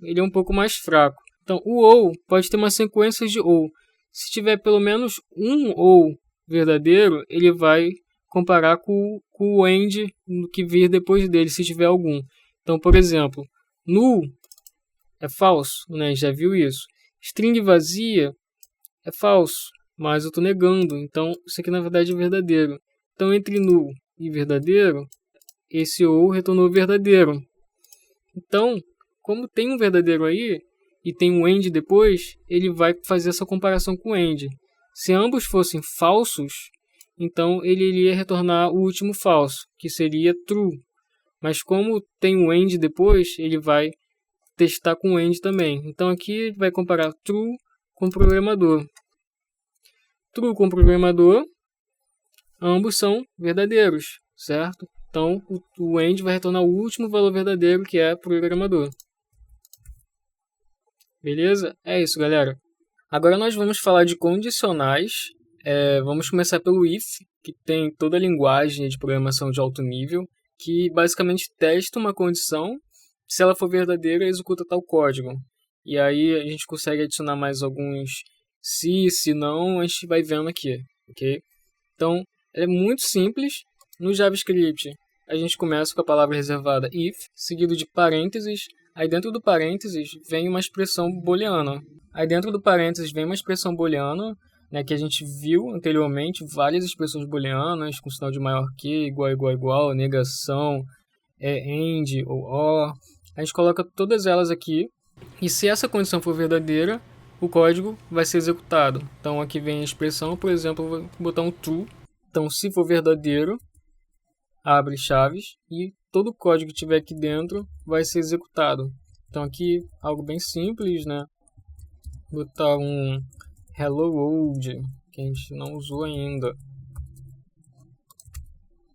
ele é um pouco mais fraco. Então, o ou pode ter uma sequência de ou. Se tiver pelo menos um ou verdadeiro, ele vai comparar com o AND que vir depois dele, se tiver algum. Então, por exemplo, null é falso, né? Já viu isso. String vazia é falso, mas eu estou negando. Então, isso aqui na verdade é verdadeiro. Então, entre null e verdadeiro, esse ou retornou verdadeiro. Então, como tem um verdadeiro aí, e tem um AND depois, ele vai fazer essa comparação com o AND. Se ambos fossem falsos, então ele iria retornar o último falso, que seria true. Mas como tem um AND depois, ele vai testar com o AND também. Então aqui ele vai comparar true com programador. True com programador, ambos são verdadeiros, certo? Então o AND vai retornar o último valor verdadeiro, que é programador. Beleza? É isso, galera. Agora nós vamos falar de condicionais. Vamos começar pelo if, que tem toda a linguagem de programação de alto nível, que basicamente testa uma condição. Se ela for verdadeira, executa tal código. E aí a gente consegue adicionar mais alguns se não, a gente vai vendo aqui, ok? Então, é muito simples. No JavaScript, a gente começa com a palavra reservada if, seguido de parênteses. Aí dentro do parênteses vem uma expressão booleana. Né, que a gente viu anteriormente, várias expressões booleanas, com sinal de maior que, igual, negação, AND ou OR. A gente coloca todas elas aqui, e se essa condição for verdadeira, o código vai ser executado. Então aqui vem a expressão, por exemplo, eu vou botar um true. Então se for verdadeiro, abre chaves, e todo o código que tiver aqui dentro vai ser executado. Então aqui algo bem simples, né? Botar um hello world, que a gente não usou ainda.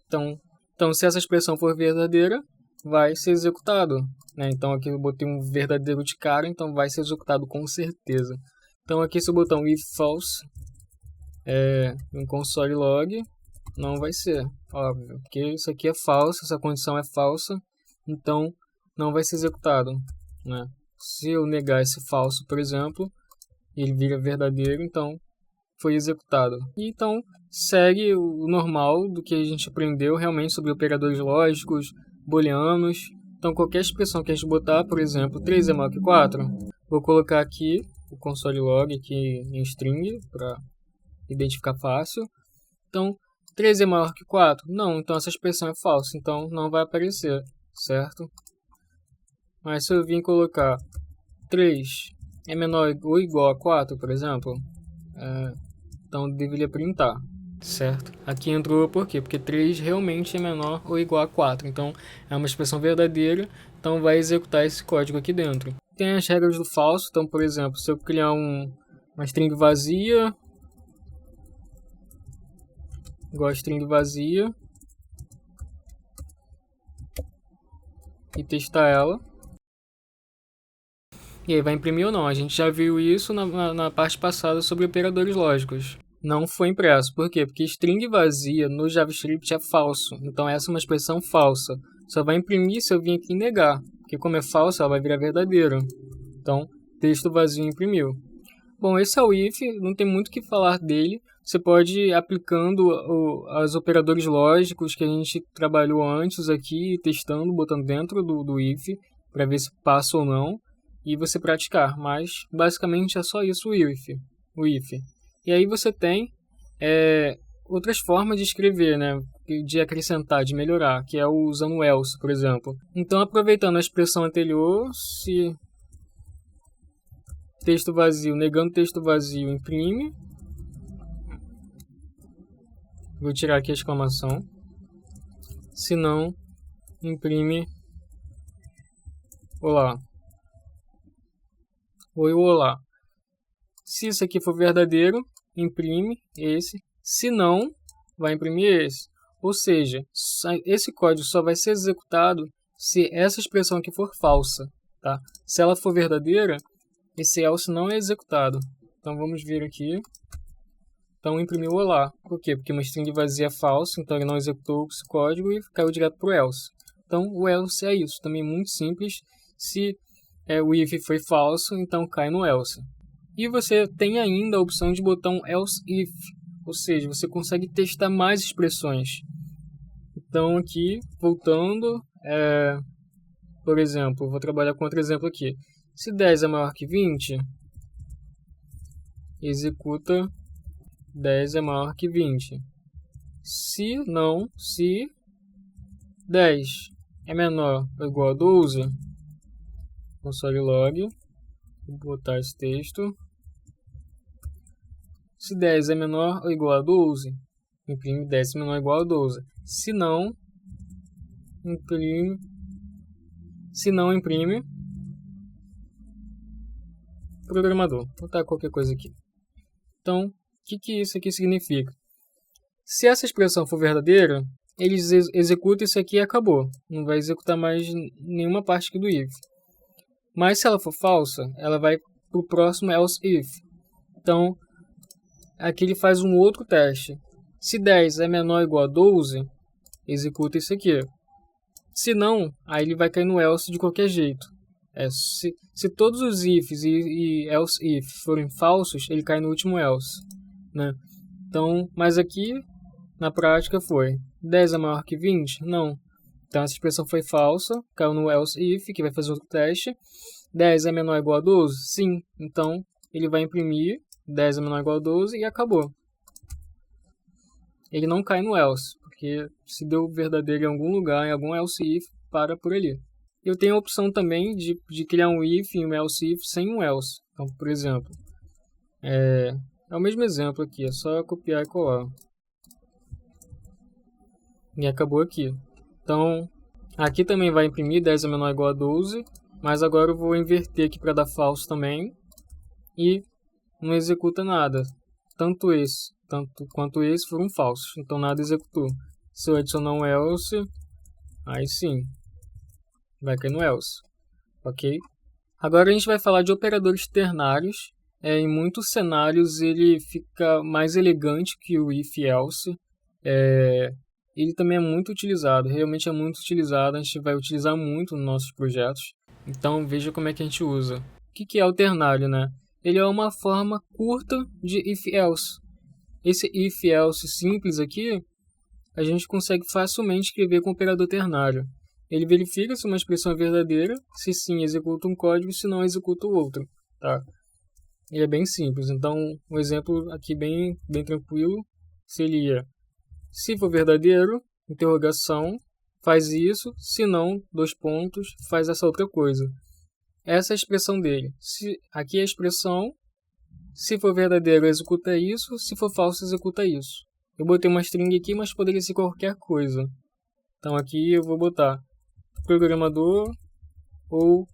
Então se essa expressão for verdadeira, vai ser executado, né? Então aqui eu botei um verdadeiro de cara, então vai ser executado com certeza. Então aqui se eu botar um if false, no console log, não vai ser, óbvio, porque isso aqui é falso, essa condição é falsa, então não vai ser executado, né? Se eu negar esse falso, por exemplo, ele vira verdadeiro, então foi executado. E então segue o normal do que a gente aprendeu realmente sobre operadores lógicos, booleanos. Então qualquer expressão que a gente botar, por exemplo, 3 é maior que 4, vou colocar aqui o console log aqui em string para identificar fácil. Então 3 é maior que 4? Não, então essa expressão é falsa, então não vai aparecer, certo? Mas se eu vir colocar 3 é menor ou igual a 4, por exemplo, então deveria printar, certo? Aqui entrou por quê? Porque 3 realmente é menor ou igual a 4, então é uma expressão verdadeira, então vai executar esse código aqui dentro. Tem as regras do falso, então por exemplo, se eu criar uma string vazia, igual a string vazia, e testar ela, e aí vai imprimir ou não. A gente já viu isso na parte passada sobre operadores lógicos. Não foi impresso. Por quê? Porque string vazia no JavaScript é falso. Então essa é uma expressão falsa. só vai imprimir se eu vir aqui em negar, porque como é falso, ela vai virar verdadeira. Então, texto vazio imprimiu. Bom, esse é o if, não tem muito o que falar dele. Você pode ir aplicando os operadores lógicos que a gente trabalhou antes aqui, testando, botando dentro do if, para ver se passa ou não, e você praticar. Mas, basicamente, é só isso o if. E aí você tem outras formas de escrever, né? De acrescentar, de melhorar, que é usando o else, por exemplo. Então, aproveitando a expressão anterior, se texto vazio, negando texto vazio, imprime. Vou tirar aqui a exclamação. Se não, imprime olá. Oi, olá. Se isso aqui for verdadeiro, imprime esse. Se não, vai imprimir esse. Ou seja, esse código só vai ser executado se essa expressão aqui for falsa. Tá? Se ela for verdadeira, esse else não é executado. Então vamos ver aqui. Então imprimiu olá. Por quê? Porque uma string vazia é falsa, então ele não executou esse código e caiu direto para o else. Então o else é isso, também muito simples. Se o if foi falso, então cai no else. E você tem ainda a opção de botar um else if, ou seja, você consegue testar mais expressões. Então aqui, voltando, por exemplo, vou trabalhar com outro exemplo aqui. Se 10 é maior que 20, executa 10 é maior que 20. Se não, se 10 é menor ou igual a 12, console log, vou botar esse texto. Se 10 é menor ou igual a 12, imprime 10 é menor ou igual a 12. Se não, imprime programador. Vou botar qualquer coisa aqui. Então, o que isso aqui significa? Se essa expressão for verdadeira, ele executa isso aqui e acabou. Não vai executar mais nenhuma parte aqui do if. Mas se ela for falsa, ela vai para o próximo else if. Então, aqui ele faz um outro teste. Se 10 é menor ou igual a 12, executa isso aqui. Se não, aí ele vai cair no else de qualquer jeito. Se todos os ifs e else if forem falsos, ele cai no último else, né? Então, mas aqui, na prática, foi 10 é maior que 20? Não. Então, essa expressão foi falsa, caiu no else if, que vai fazer outro teste. 10 é menor ou igual a 12? Sim. Então, ele vai imprimir 10 é menor ou igual a 12 e acabou. Ele não cai no else, porque se deu verdadeiro em algum lugar, em algum else if, para por ali. Eu tenho a opção também de criar um if e um else if sem um else. Então, por exemplo, é o mesmo exemplo aqui, é só copiar e colar. E acabou aqui. Então, aqui também vai imprimir 10 é menor ou igual a 12, mas agora eu vou inverter aqui para dar falso também. E não executa nada. Tanto quanto esse foram falsos. Então nada executou. Se eu adicionar um else, aí sim, vai cair no else. Ok? Agora a gente vai falar de operadores ternários. Em muitos cenários ele fica mais elegante que o if-else. Ele também é muito utilizado, realmente é muito utilizado. A gente vai utilizar muito nos nossos projetos. Então veja como é que a gente usa. O que é o ternário, né? Ele é uma forma curta de if-else. Esse if-else simples aqui, a gente consegue facilmente escrever com o operador ternário. Ele verifica se uma expressão é verdadeira, se sim, executa um código, se não, executa o outro. Tá? Ele é bem simples. Então, um exemplo aqui bem tranquilo seria: se for verdadeiro, interrogação, faz isso, se não, dois pontos, faz essa outra coisa. Essa é a expressão dele. Aqui é a expressão, se for verdadeiro, executa isso, se for falso, executa isso. Eu botei uma string aqui, mas poderia ser qualquer coisa. Então aqui eu vou botar programador ou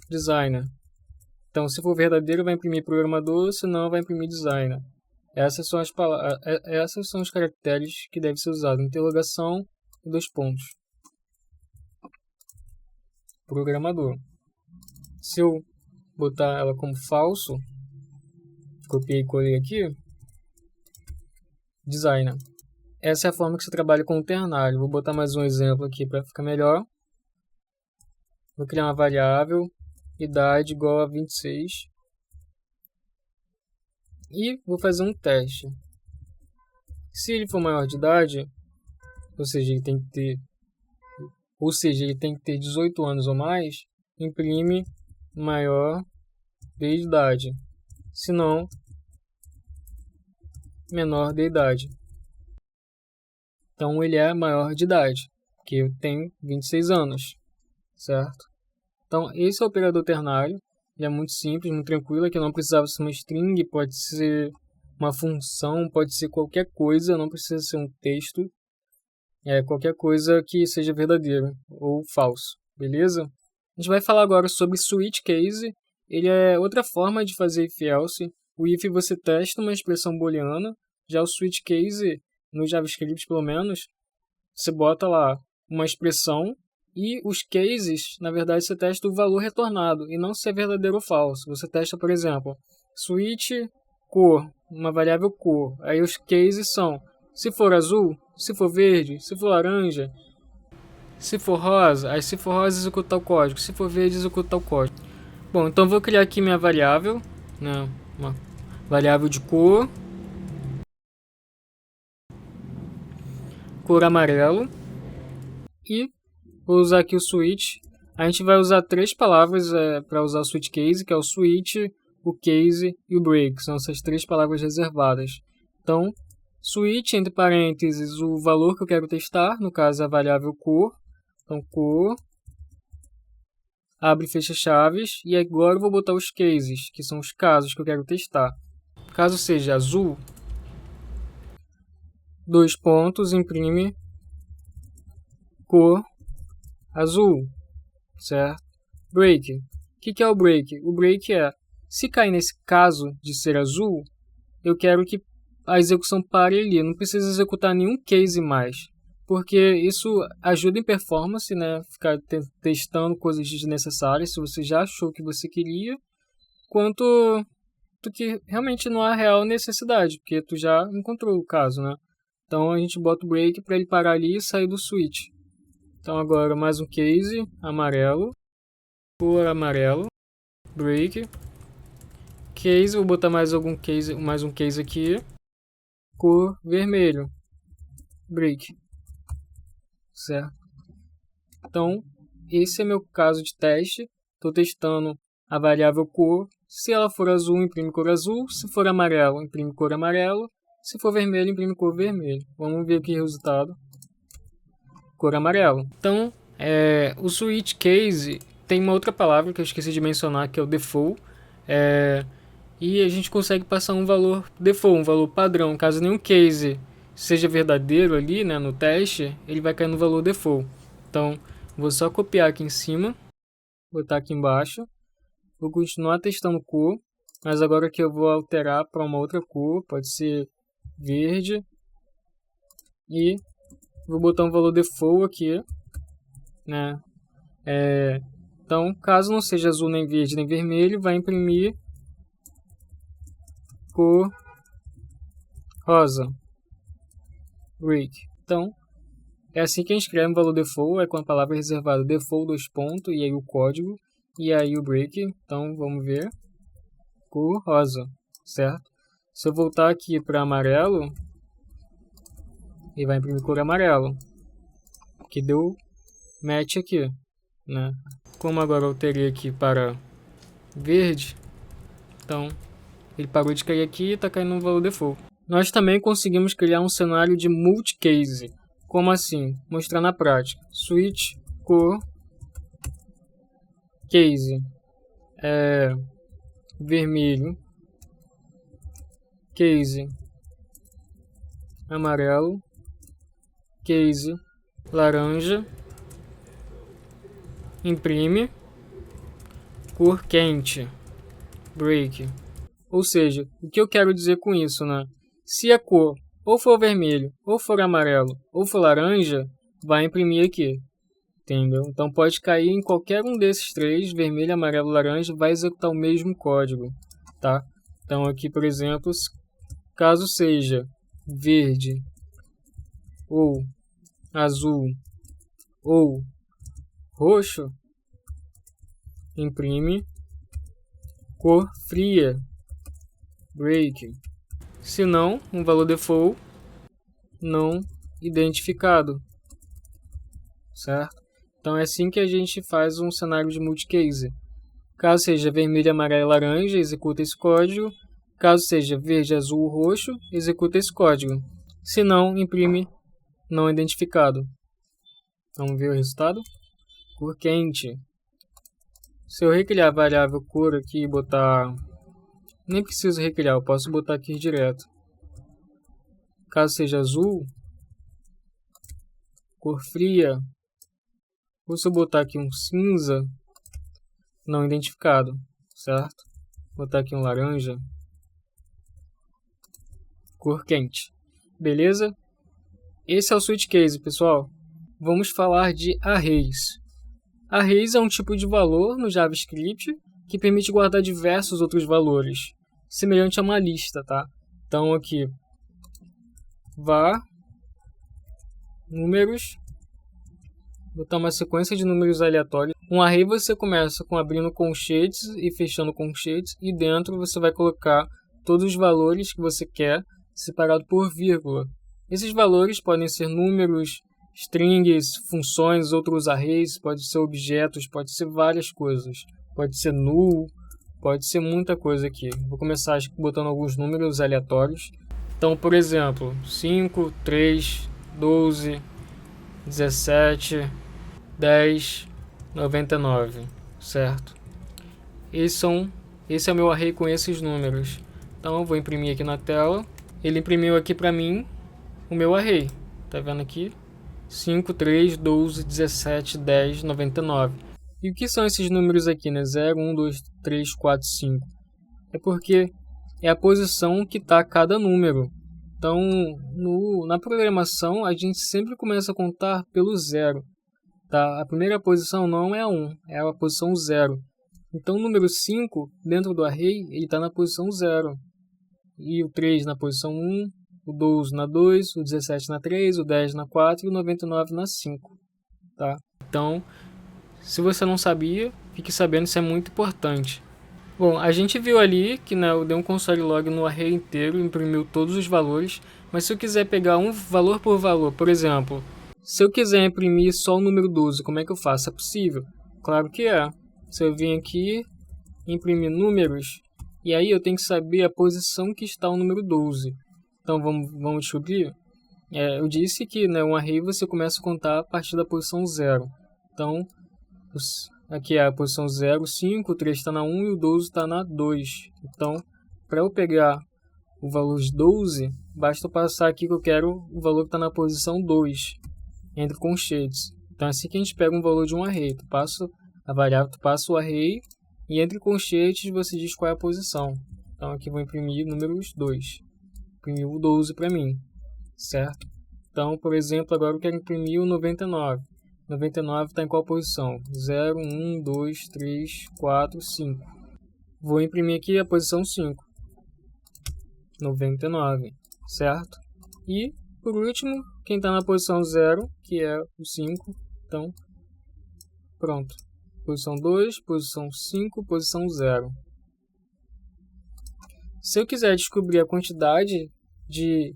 designer. Então se for verdadeiro, vai imprimir programador, se não, vai imprimir designer. Essas são os caracteres que devem ser usados. Interrogação e dois pontos. Programador. Se eu botar ela como falso, copiei e colei aqui, designer. Essa é a forma que você trabalha com o ternário. Vou botar mais um exemplo aqui para ficar melhor. Vou criar uma variável, idade igual a 26. E vou fazer um teste. Se ele for maior de idade, ou seja, ele tem que ter 18 anos ou mais, imprime maior de idade. Se não, menor de idade. Então ele é maior de idade, que eu tenho 26 anos, certo? Então esse é o operador ternário, ele é muito simples, muito tranquilo, que não precisava ser uma string, pode ser uma função, pode ser qualquer coisa, não precisa ser um texto, qualquer coisa que seja verdadeiro ou falso, beleza? A gente vai falar agora sobre switch case, ele é outra forma de fazer if-else. O if você testa uma expressão booleana, já o switch case, no JavaScript pelo menos, você bota lá uma expressão e os cases, na verdade, você testa o valor retornado e não se é verdadeiro ou falso. Você testa, por exemplo, switch cor, uma variável cor. Aí os cases são se for azul, se for verde, se for laranja, se for rosa. Aí se for rosa, executa o código. Se for verde, executa o código. Bom, então vou criar aqui minha variável, né? Uma variável de cor amarelo, e vou usar aqui o switch. A gente vai usar 3 palavras para usar o switch case, que é o switch, o case e o break, são essas 3 palavras reservadas. Então, switch, entre parênteses, o valor que eu quero testar, no caso a variável cor, então cor, abre e fecha chaves, e agora eu vou botar os cases, que são os casos que eu quero testar. Caso seja azul, 2 pontos, imprime cor azul, certo? Break. O que é o break? O break é, se cair nesse caso de ser azul, eu quero que a execução pare ali, não precisa executar nenhum case mais, porque isso ajuda em performance, né? Ficar testando coisas desnecessárias, se você já achou o que você queria, quanto do que realmente não há real necessidade, porque tu já encontrou o caso, né? Então a gente bota o break para ele parar ali e sair do switch. Então agora mais um case amarelo, cor amarelo, break, case, vou botar mais um case aqui, cor vermelho, break, certo? Então esse é meu caso de teste. Estou testando a variável cor. Se ela for azul, imprime cor azul. Se for amarelo, imprime cor amarelo. Se for vermelho, imprime cor vermelho. Vamos ver aqui o resultado. Cor amarelo. Então, o switch case tem uma outra palavra que eu esqueci de mencionar, que é o default. E a gente consegue passar um valor default, um valor padrão. Caso nenhum case seja verdadeiro ali, né, no teste, ele vai cair no valor default. Então, vou só copiar aqui em cima, botar aqui embaixo. Vou continuar testando cor, mas agora que eu vou alterar para uma outra cor, pode ser verde. E vou botar um valor default aqui, né? Então, caso não seja azul, nem verde, nem vermelho, vai imprimir cor rosa. Break. Então, é assim que a gente escreve um valor default, com a palavra reservada default, 2 pontos, e aí o código, e aí o break. Então, vamos ver. Cor rosa, certo? Se eu voltar aqui para amarelo, ele vai imprimir cor amarelo, que deu match aqui, né? Como agora eu alterei aqui para verde, então ele parou de cair aqui e está caindo no valor default. Nós também conseguimos criar um cenário de multicase. Como assim? Mostrar na prática. Switch cor case vermelho, case amarelo, case laranja, imprime cor quente, break. Ou seja, o que eu quero dizer com isso, né? Se a cor ou for vermelho, ou for amarelo, ou for laranja, vai imprimir aqui, entendeu? Então pode cair em qualquer um desses 3, vermelho, amarelo, laranja, vai executar o mesmo código, tá? Então aqui, por exemplo, caso seja verde, ou azul, ou roxo, imprime cor fria, break. Se não, um valor default não identificado, certo? Então é assim que a gente faz um cenário de multicase. Caso seja vermelho, amarelo, laranja, executa esse código. Caso seja verde, azul, roxo, executa esse código. Se não, imprime não identificado. Vamos ver o resultado? Cor quente. Se eu recriar a variável cor aqui e botar... Nem preciso recriar, eu posso botar aqui direto. Caso seja azul, cor fria. Ou se eu botar aqui um cinza, não identificado, certo? Vou botar aqui um laranja, cor quente. Beleza? Esse é o switch case, pessoal. Vamos falar de arrays. Arrays é um tipo de valor no JavaScript que permite guardar diversos outros valores, semelhante a uma lista, tá? Então aqui, var números, botar uma sequência de números aleatórios. Um array você começa com abrindo colchetes e fechando colchetes, e dentro você vai colocar todos os valores que você quer, separado por vírgula. Esses valores podem ser números, strings, funções, outros arrays, pode ser objetos, pode ser várias coisas. Pode ser null, pode ser muita coisa aqui. Vou começar botando alguns números aleatórios. Então, por exemplo, 5, 3, 12, 17, 10, 99, certo? Esse é o meu array com esses números. Então, eu vou imprimir aqui na tela. Ele imprimiu aqui para mim o meu array. Tá vendo aqui? 5, 3, 12, 17, 10, 99. E o que são esses números aqui, né? 0, 1, 2, 3, 4, 5. É porque é a posição que está cada número. Então, na programação, a gente sempre começa a contar pelo zero. Tá? A primeira posição não é a 1, é a posição 0. Então, o número 5, dentro do array, ele está na posição 0. E o 3 na posição 1, o 12 na 2, o 17 na 3, o 10 na 4 e o 99 na 5. Tá? Então, se você não sabia, fique sabendo, isso é muito importante. Bom, a gente viu ali que, né, eu dei um console log no array inteiro, imprimiu todos os valores, mas se eu quiser pegar um valor por valor, por exemplo, se eu quiser imprimir só o número 12, como é que eu faço? É possível? Claro que é. Se eu vim aqui, imprimir números, e aí eu tenho que saber a posição que está o número 12. Então vamos descobrir? Eu disse que, né, um array você começa a contar a partir da posição 0. Então, aqui é a posição 0, 5, o 3 está na 1 e o 12 está na 2. Então, para eu pegar o valor 12, basta eu passar aqui que eu quero o valor que está na posição 2, entre colchetes. Então, é assim que a gente pega um valor de um array. Tu passa a variável, tu passa o array e entre colchetes você diz qual é a posição. Então, aqui eu vou imprimir números 2. Imprimiu o 12 para mim, certo? Então, por exemplo, agora eu quero imprimir o 99. 99 está em qual posição? 0, 1, 2, 3, 4, 5. Vou imprimir aqui a posição 5. 99, certo? E, por último, quem está na posição 0, que é o 5. Então, pronto. Posição 2, posição 5, posição 0. Se eu quiser descobrir a quantidade de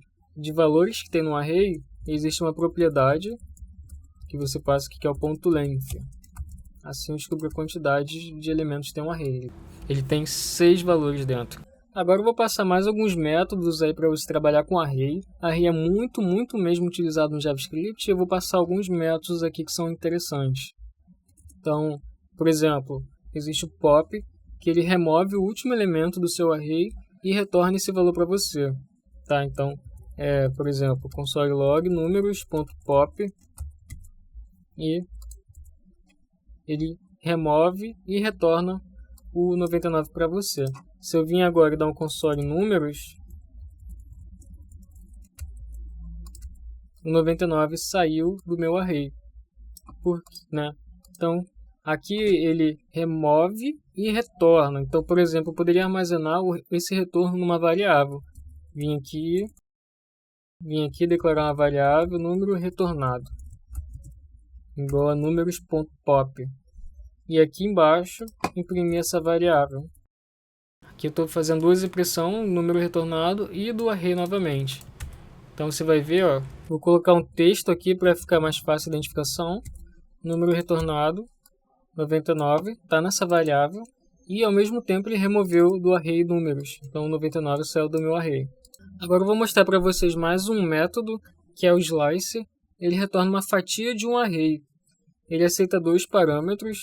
valores que tem no array, existe uma propriedade que você passa aqui, que é o ponto length. Assim eu descubro a quantidade de elementos que tem um array. Ele tem 6 valores dentro. Agora eu vou passar mais alguns métodos aí para você trabalhar com array. Array é muito mesmo utilizado no JavaScript. Eu vou passar alguns métodos aqui que são interessantes. Então, por exemplo, existe o pop, que ele remove o último elemento do seu array e retorna esse valor para você. Tá? Então, por exemplo, console log números.pop, e ele remove e retorna o 99 para você. Se eu vim agora e dar um console números, o 99 saiu do meu array. Né? Então, aqui ele remove e retorna. Então, por exemplo, eu poderia armazenar esse retorno numa variável. Vim aqui declarar uma variável, número retornado, igual a números.pop. e aqui embaixo imprimir essa variável. Aqui eu estou fazendo duas impressões, número retornado e do array novamente. Então você vai ver, ó, vou colocar um texto aqui para ficar mais fácil a identificação. Número retornado 99 está nessa variável e ao mesmo tempo ele removeu do array números. Então 99 saiu do meu array. Agora eu vou mostrar para vocês mais um método que é o slice. Ele retorna uma fatia de um array. Ele aceita dois parâmetros,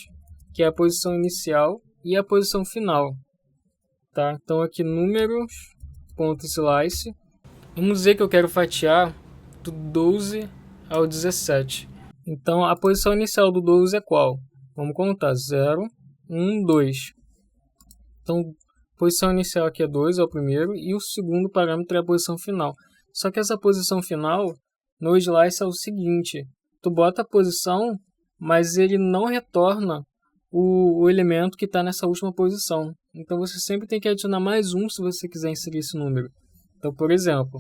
que é a posição inicial e a posição final. Tá? Então aqui números.slice. Vamos dizer que eu quero fatiar do 12 ao 17. Então a posição inicial do 12 é qual? Vamos contar 0, 1, 2. Então a posição inicial aqui é 2, é o primeiro, e o segundo parâmetro é a posição final. Só que essa posição final no slice é o seguinte: tu bota a posição, mas ele não retorna o elemento que está nessa última posição. Então você sempre tem que adicionar mais um se você quiser inserir esse número. Então, por exemplo,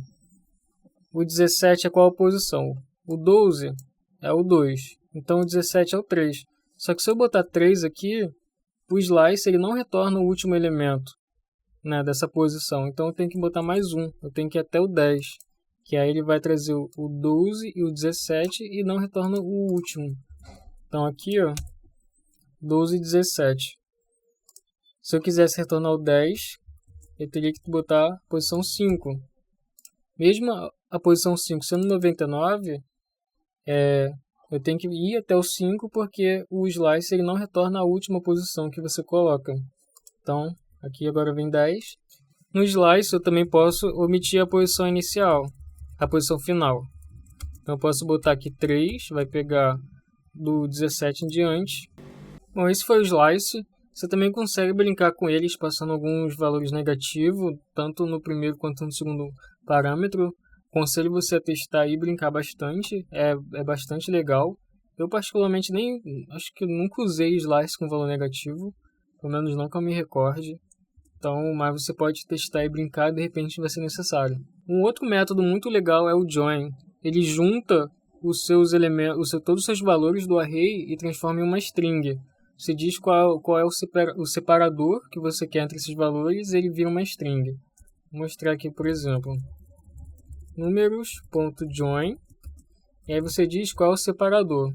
o 17 é qual posição? O 12 é o 2. Então o 17 é o 3. Só que se eu botar 3 aqui, o slice ele não retorna o último elemento, né, dessa posição. Então eu tenho que botar mais um. Eu tenho que ir até o 10. Que aí ele vai trazer o 12 e o 17 e não retorna o último. Então aqui, ó, 12 e 17. Se eu quisesse retornar o 10, eu teria que botar a posição 5. Mesmo a posição 5 sendo 99, eu tenho que ir até o 5 porque o slice ele não retorna a última posição que você coloca. Então, aqui agora vem 10. No slice eu também posso omitir a posição inicial, a posição final. Então eu posso botar aqui 3, vai pegar do 17 em diante. Bom, esse foi o slice. Você também consegue brincar com eles passando alguns valores negativos, tanto no primeiro quanto no segundo parâmetro. Aconselho você a testar e brincar bastante, é bastante legal. Eu particularmente acho que nunca usei slice com valor negativo, pelo menos não que eu me recorde. Então, mas você pode testar e brincar e de repente vai ser necessário. Um outro método muito legal é o join. Ele junta os seus elementos, todos os seus valores do array e transforma em uma string. Você diz qual é o separador que você quer entre esses valores e ele vira uma string. Vou mostrar aqui, por exemplo, números.join, e aí você diz qual é o separador.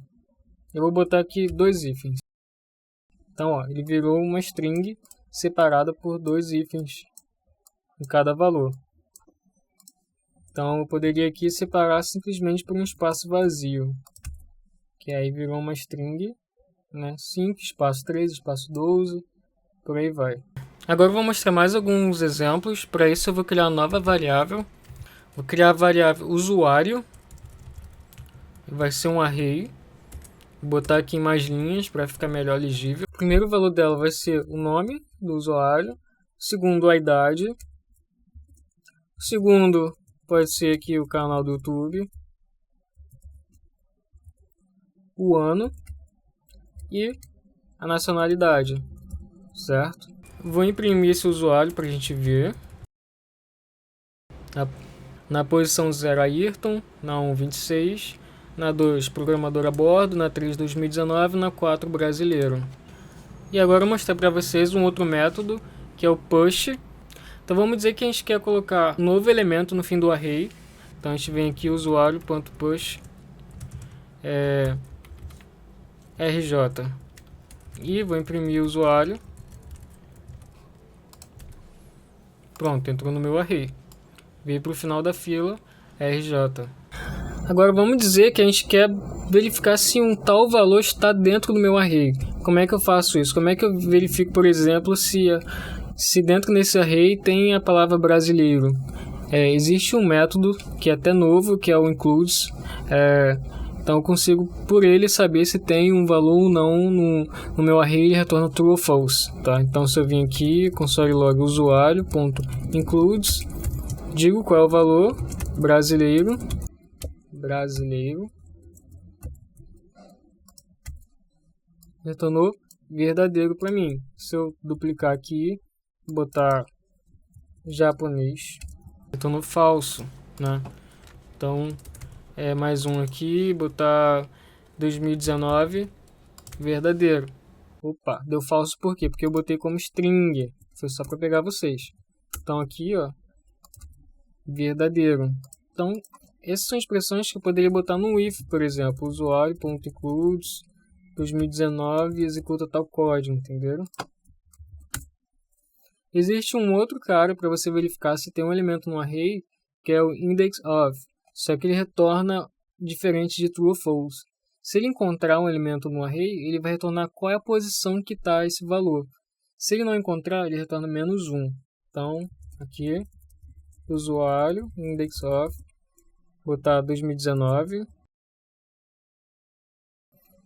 Eu vou botar aqui dois hífens. Então, ó, ele virou uma string separada por dois hífens em cada valor. Então eu poderia aqui separar simplesmente por um espaço vazio, que aí virou uma string, né? 5, espaço 3, espaço 12, por aí vai. Agora eu vou mostrar mais alguns exemplos. Para isso eu vou criar uma nova variável. Vou criar a variável usuário, vai ser um array. Vou botar aqui em mais linhas para ficar melhor legível. O primeiro valor dela vai ser o nome do usuário. O segundo, a idade. O segundo pode ser aqui o canal do YouTube. O ano. E a nacionalidade. Certo? Vou imprimir esse usuário para a gente ver. Na posição 0, Ayrton. Na 1, 26. Na 2, programador a bordo. Na 3, 2019. Na 4, brasileiro. E agora eu vou mostrar para vocês um outro método, que é o push. Então vamos dizer que a gente quer colocar um novo elemento no fim do array. Então a gente vem aqui usuário.push RJ. E vou imprimir o usuário. Pronto, entrou no meu array. Veio para o final da fila RJ. Agora vamos dizer que a gente quer verificar se um tal valor está dentro do meu array. Como é que eu faço isso? Como é que eu verifico, por exemplo, se dentro desse array tem a palavra brasileiro? Existe um método que é até novo, que é o includes. Então eu consigo por ele saber se tem um valor ou não no meu array, ele retorna true ou false. Tá? Então se eu vim aqui, console log usuário.includes, digo qual é o valor, brasileiro, retornou verdadeiro para mim. Se eu duplicar aqui, botar japonês, retornou falso, né? Então mais um aqui, botar 2019 verdadeiro. Opa, deu falso por quê? Porque eu botei como string. Foi só para pegar vocês. Então aqui, ó, verdadeiro. Então, essas são expressões que eu poderia botar no if, por exemplo. Usuário.includes 2019 executa tal código, entenderam? Existe um outro cara para você verificar se tem um elemento no array, que é o index of. Só que ele retorna diferente de true ou false. Se ele encontrar um elemento no array, ele vai retornar qual é a posição que está esse valor. Se ele não encontrar, ele retorna -1. Então, aqui, usuário, index of, botar 2019.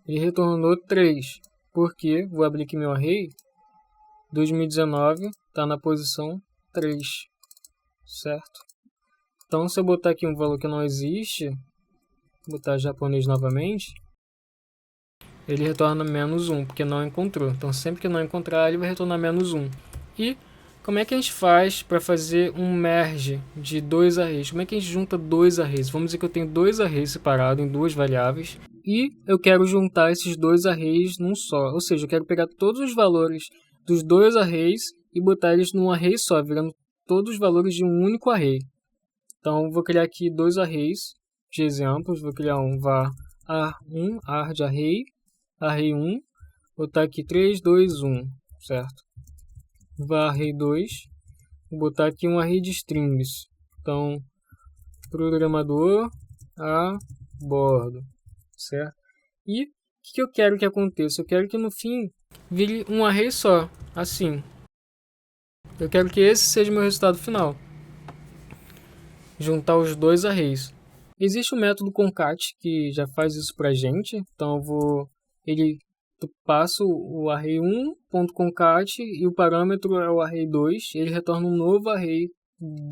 Ele retornou 3, porque, vou abrir aqui meu array, 2019 está na posição 3, certo? Então, se eu botar aqui um valor que não existe, vou botar japonês novamente, ele retorna -1, porque não encontrou. Então, sempre que não encontrar, ele vai retornar -1. E como é que a gente faz para fazer um merge de dois arrays? Como é que a gente junta dois arrays? Vamos dizer que eu tenho dois arrays separados em duas variáveis e eu quero juntar esses dois arrays num só. Ou seja, eu quero pegar todos os valores dos dois arrays e botar eles num array só, virando todos os valores de um único array. Então, vou criar aqui dois arrays de exemplos. Vou criar um var ar1, ar de array, array1. Vou botar aqui 3, 2, 1, certo? Var array2. Vou botar aqui um array de strings. Então, programador a bordo, certo? E o que eu quero que aconteça? Eu quero que no fim vire um array só, assim. Eu quero que esse seja o meu resultado final. Juntar os dois arrays. Existe um método concat que já faz isso pra gente. Então eu passo o array1.concat e o parâmetro é o array2. Ele retorna um novo array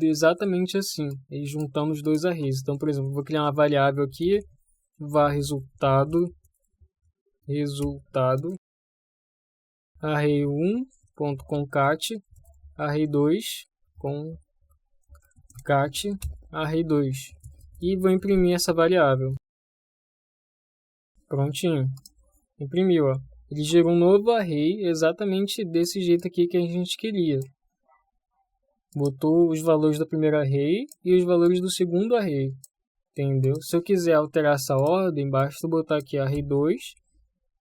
exatamente assim, ele juntando os dois arrays. Então, por exemplo, eu vou criar uma variável aqui, var resultado array1.concat array2 concat array2 e vou imprimir essa variável. Prontinho. Imprimiu, ó. Ele gerou um novo array exatamente desse jeito aqui que a gente queria. Botou os valores do primeiro array e os valores do segundo array. Entendeu? Se eu quiser alterar essa ordem, basta botar aqui array2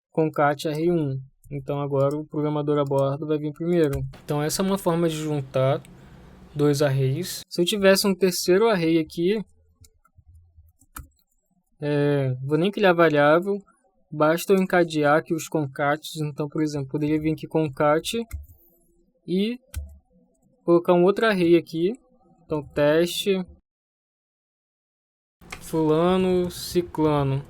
concat array1. Então agora o programador a bordo vai vir primeiro. Então essa é uma forma de juntar dois arrays. Se eu tivesse um terceiro array aqui, vou nem criar variável, basta eu encadear aqui os concats. Então, por exemplo, poderia vir aqui concat e colocar um outro array aqui. Então, teste fulano, ciclano.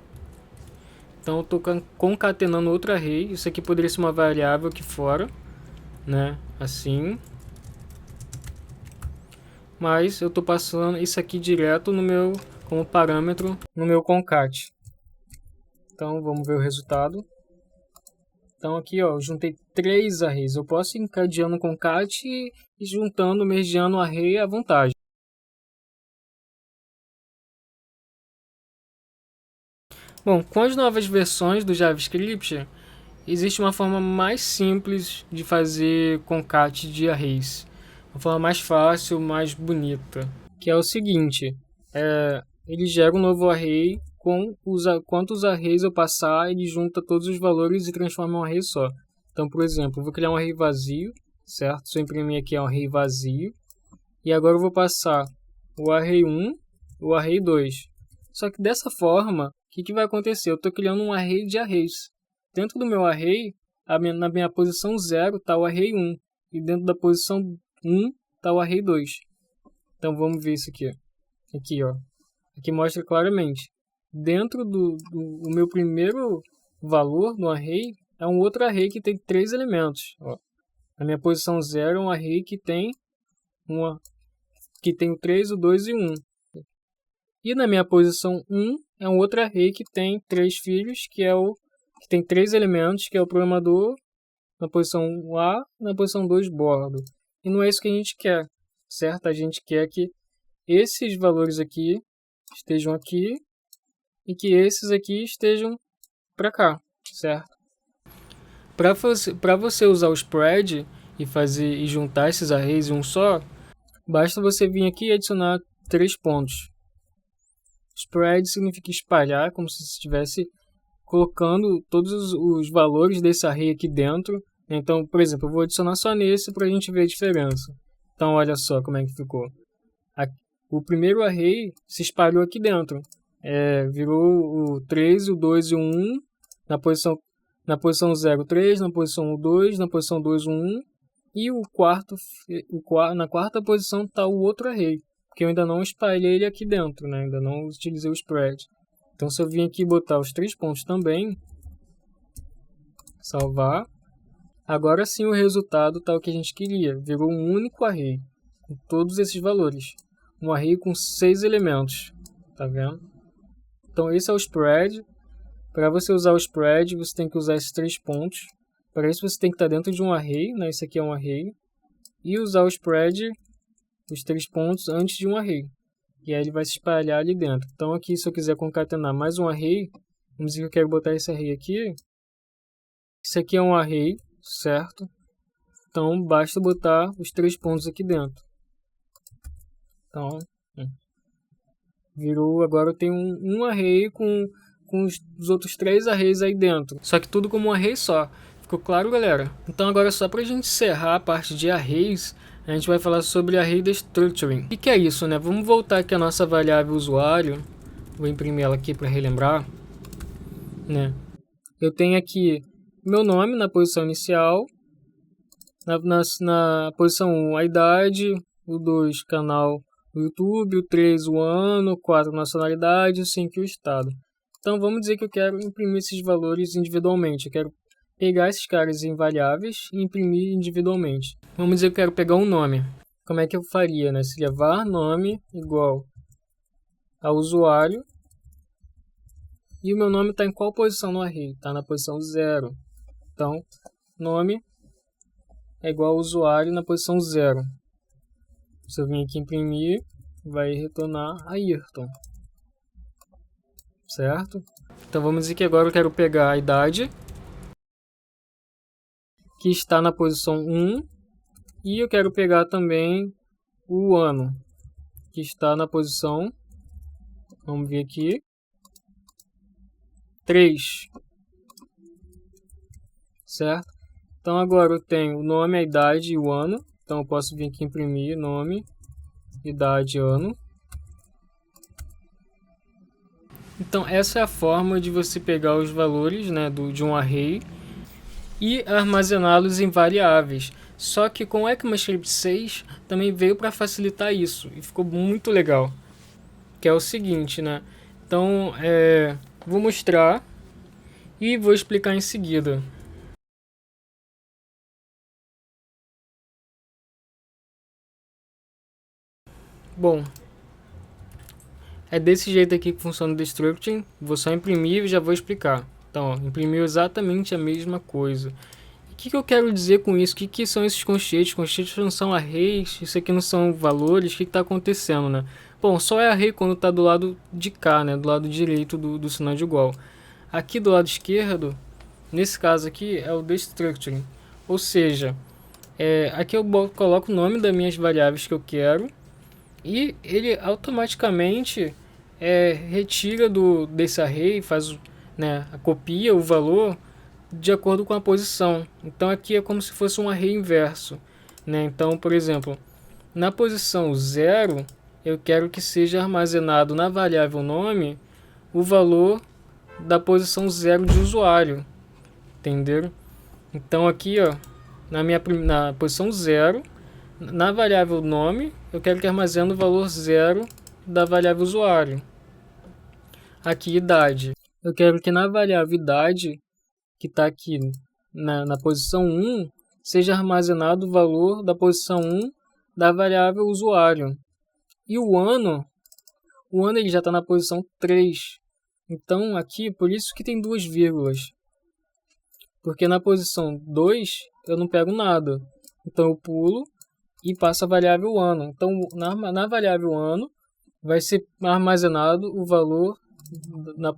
Então, eu estou concatenando outro array. Isso aqui poderia ser uma variável aqui fora, né? Assim. Mas eu estou passando isso aqui direto como parâmetro no meu concat. Então, vamos ver o resultado. Então, aqui, ó, eu juntei 3 arrays. Eu posso ir encadeando concat e juntando, mergeando o array à vontade. Bom, com as novas versões do JavaScript, existe uma forma mais simples de fazer concat de arrays. Uma forma mais fácil, mais bonita. Que é o seguinte, ele gera um novo array, quantos arrays eu passar, ele junta todos os valores e transforma em um array só. Então, por exemplo, eu vou criar um array vazio, certo? Se eu imprimir aqui é um array vazio. E agora eu vou passar o array1, o array2. Só que dessa forma, o que vai acontecer? Eu estou criando um array de arrays. Dentro do meu array, na minha posição 0 está o array1. E dentro da posição 1 está o array2. Então vamos ver isso aqui. Aqui, ó. Aqui mostra claramente. Dentro do meu primeiro valor no array, é um outro array que tem 3 elementos. Ó. Na minha posição 0 é um array que tem o 3, o 2 e o 1. E na minha posição 1 é um outro array que tem 3 filhos, que tem 3 elementos, que é o programador na posição A e na posição 2 bordo. E não é isso que a gente quer, certo? A gente quer que esses valores aqui estejam aqui e que esses aqui estejam para cá, certo? Para você usar o spread e juntar esses arrays em um só, basta você vir aqui e adicionar 3 pontos. Spread significa espalhar, como se estivesse colocando todos os valores desse array aqui dentro. Então, por exemplo, eu vou adicionar só nesse para a gente ver a diferença. Então, olha só como é que ficou. O primeiro array se espalhou aqui dentro. Virou o 3, o 2 e o 1 na posição 0, 3, na posição 2, na posição 2, 1. E na quarta posição está o outro array, porque eu ainda não espalhei ele aqui dentro, né? Ainda não utilizei o spread. Então, se eu vim aqui botar os 3 pontos também, salvar, agora sim o resultado está o que a gente queria. Virou um único array, com todos esses valores. Um array com 6 elementos, tá vendo? Então, esse é o spread. Para você usar o spread, você tem que usar esses 3 pontos. Para isso, você tem que estar dentro de um array, né? Esse aqui é um array. E usar o spread, os 3 pontos, antes de um array. E aí ele vai se espalhar ali dentro. Então aqui, se eu quiser concatenar mais um array, vamos dizer que eu quero botar esse array aqui. Esse aqui é um array, certo? Então basta botar os 3 pontos aqui dentro. Então, virou, agora eu tenho um array com os outros 3 arrays aí dentro. Só que tudo como um array só. Ficou claro, galera? Então agora só para a gente encerrar a parte de arrays, a gente vai falar sobre Array Destructuring. O que é isso, né? Vamos voltar aqui a nossa variável usuário. Vou imprimir ela aqui para relembrar, né? Eu tenho aqui meu nome na posição inicial, na posição 1 a idade, o 2 canal do YouTube, o 3 o ano, o 4 nacionalidade, o 5 o estado. Então vamos dizer que eu quero imprimir esses valores individualmente. Eu quero pegar esses caras em variáveis e imprimir individualmente. Vamos dizer que eu quero pegar um nome. Como é que eu faria, né? Seria var nome igual a usuário. E o meu nome está em qual posição no array? Está na posição 0. Então, nome é igual a usuário na posição 0. Se eu vir aqui imprimir, vai retornar Ayrton. Certo? Então vamos dizer que agora eu quero pegar a idade, que está na posição 1, e eu quero pegar também o ano, que está na posição, vamos ver aqui, 3. Certo? Então agora eu tenho o nome, a idade e o ano. Então eu posso vir aqui imprimir nome, idade, ano. Então essa é a forma de você pegar os valores, né, de um array e armazená-los em variáveis. Só que com o ECMAScript 6 também veio para facilitar isso e ficou muito legal. Que é o seguinte, né? Então vou mostrar e vou explicar em seguida. Bom, é desse jeito aqui que funciona o Destructuring. Vou só imprimir e já vou explicar. Então, ó, imprimiu exatamente a mesma coisa. O que eu quero dizer com isso? O que são esses conchetes? Conchetes não são arrays, isso aqui não são valores. O que está acontecendo, né? Bom, só é array quando está do lado de cá, né? Do lado direito do sinal de igual. Aqui do lado esquerdo, nesse caso aqui, é o Destructuring. Ou seja, aqui eu coloco o nome das minhas variáveis que eu quero. E ele automaticamente retira desse array, faz, né, copia o valor de acordo com a posição. Então aqui é como se fosse um array inverso, né? Então, por exemplo, na posição 0, eu quero que seja armazenado na variável nome o valor da posição 0 de usuário. Entenderam? Então aqui, ó, na posição 0, na variável nome, eu quero que armazene o valor 0 da variável usuário. Aqui, idade. Eu quero que na variável idade, que está aqui na posição 1, seja armazenado o valor da posição 1 da variável usuário. E o ano ele já está na posição 3. Então, aqui, por isso que tem 2 vírgulas. Porque na posição 2, eu não pego nada. Então, eu pulo e passa a variável ano. Então, na variável ano, vai ser armazenado o valor da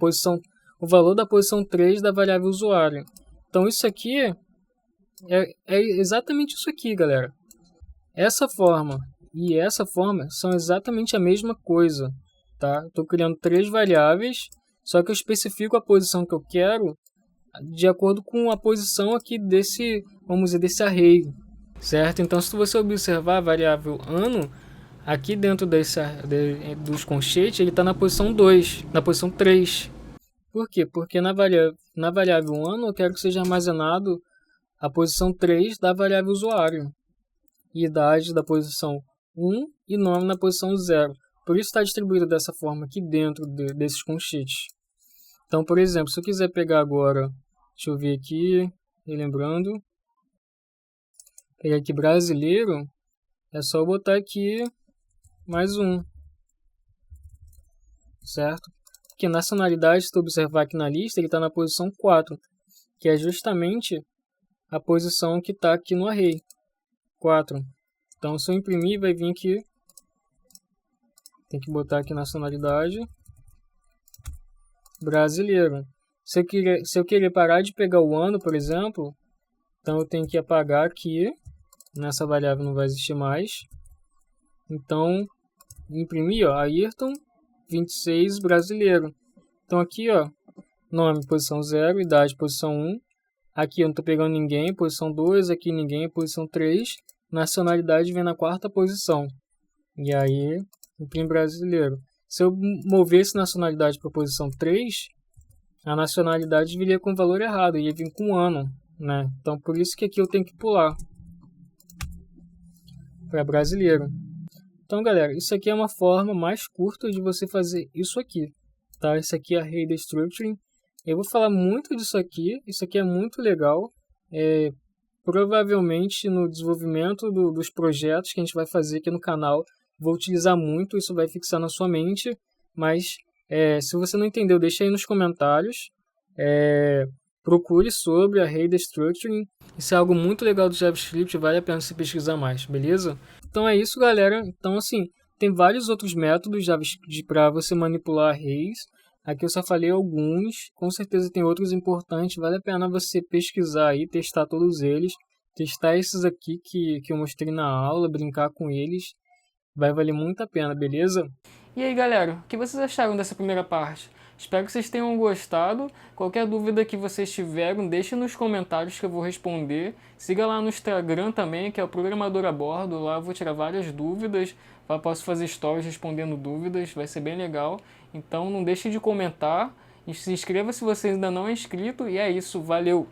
posição 3 da variável usuário. Então, isso aqui É exatamente isso aqui, galera. Essa forma e essa forma são exatamente a mesma coisa, tá? Estou criando 3 variáveis, só que eu especifico a posição que eu quero de acordo com a posição aqui desse, vamos dizer, desse array, certo? Então, se você observar a variável ano, aqui dentro dos conchetes, ele está na posição 2, na posição 3. Por quê? Porque na variável ano eu quero que seja armazenado a posição 3 da variável usuário, e idade da posição 1 e nome na posição 0. Por isso está distribuído dessa forma aqui dentro desses conchetes. Então, por exemplo, se eu quiser pegar agora, deixa eu ver aqui, relembrando, pegar aqui brasileiro, é só eu botar aqui mais um, certo? Porque nacionalidade, se tu observar aqui na lista, ele está na posição 4, que é justamente a posição que está aqui no array, 4. Então, se eu imprimir, vai vir aqui, tem que botar aqui nacionalidade, brasileiro. Se eu querer parar de pegar o ano, por exemplo, então eu tenho que apagar aqui, nessa variável não vai existir mais. Então, imprimir, ó, Ayrton 26 brasileiro. Então aqui, ó, nome, posição 0, idade, posição 1. Aqui eu não estou pegando ninguém, posição 2, aqui ninguém, posição 3. Nacionalidade vem na 4ª posição. E aí, imprime brasileiro. Se eu movesse nacionalidade para a posição 3, a nacionalidade viria com o valor errado, ia vir com ano, né? Então por isso que aqui eu tenho que pular para brasileiro. Então, galera, isso aqui é uma forma mais curta de você fazer isso aqui, tá? Isso aqui é Array Destructuring. Eu vou falar muito disso aqui. Isso aqui é muito legal. Provavelmente no desenvolvimento dos projetos que a gente vai fazer aqui no canal, vou utilizar muito. Isso vai fixar na sua mente. Mas se você não entendeu, deixa aí nos comentários. Procure sobre Array Destructuring. Isso é algo muito legal do JavaScript, vale a pena você pesquisar mais, beleza? Então é isso, galera. Então, assim, tem vários outros métodos JavaScript para você manipular arrays. Aqui eu só falei alguns, com certeza tem outros importantes. Vale a pena você pesquisar aí, testar todos eles. Testar esses aqui que eu mostrei na aula, brincar com eles. Vai valer muito a pena, beleza? E aí, galera, o que vocês acharam dessa primeira parte? Espero que vocês tenham gostado. Qualquer dúvida que vocês tiverem, deixe nos comentários que eu vou responder. Siga lá no Instagram também, que é o Programador a Bordo. Lá eu vou tirar várias dúvidas. Lá posso fazer stories respondendo dúvidas, vai ser bem legal. Então não deixe de comentar. E se inscreva se você ainda não é inscrito. E é isso, valeu!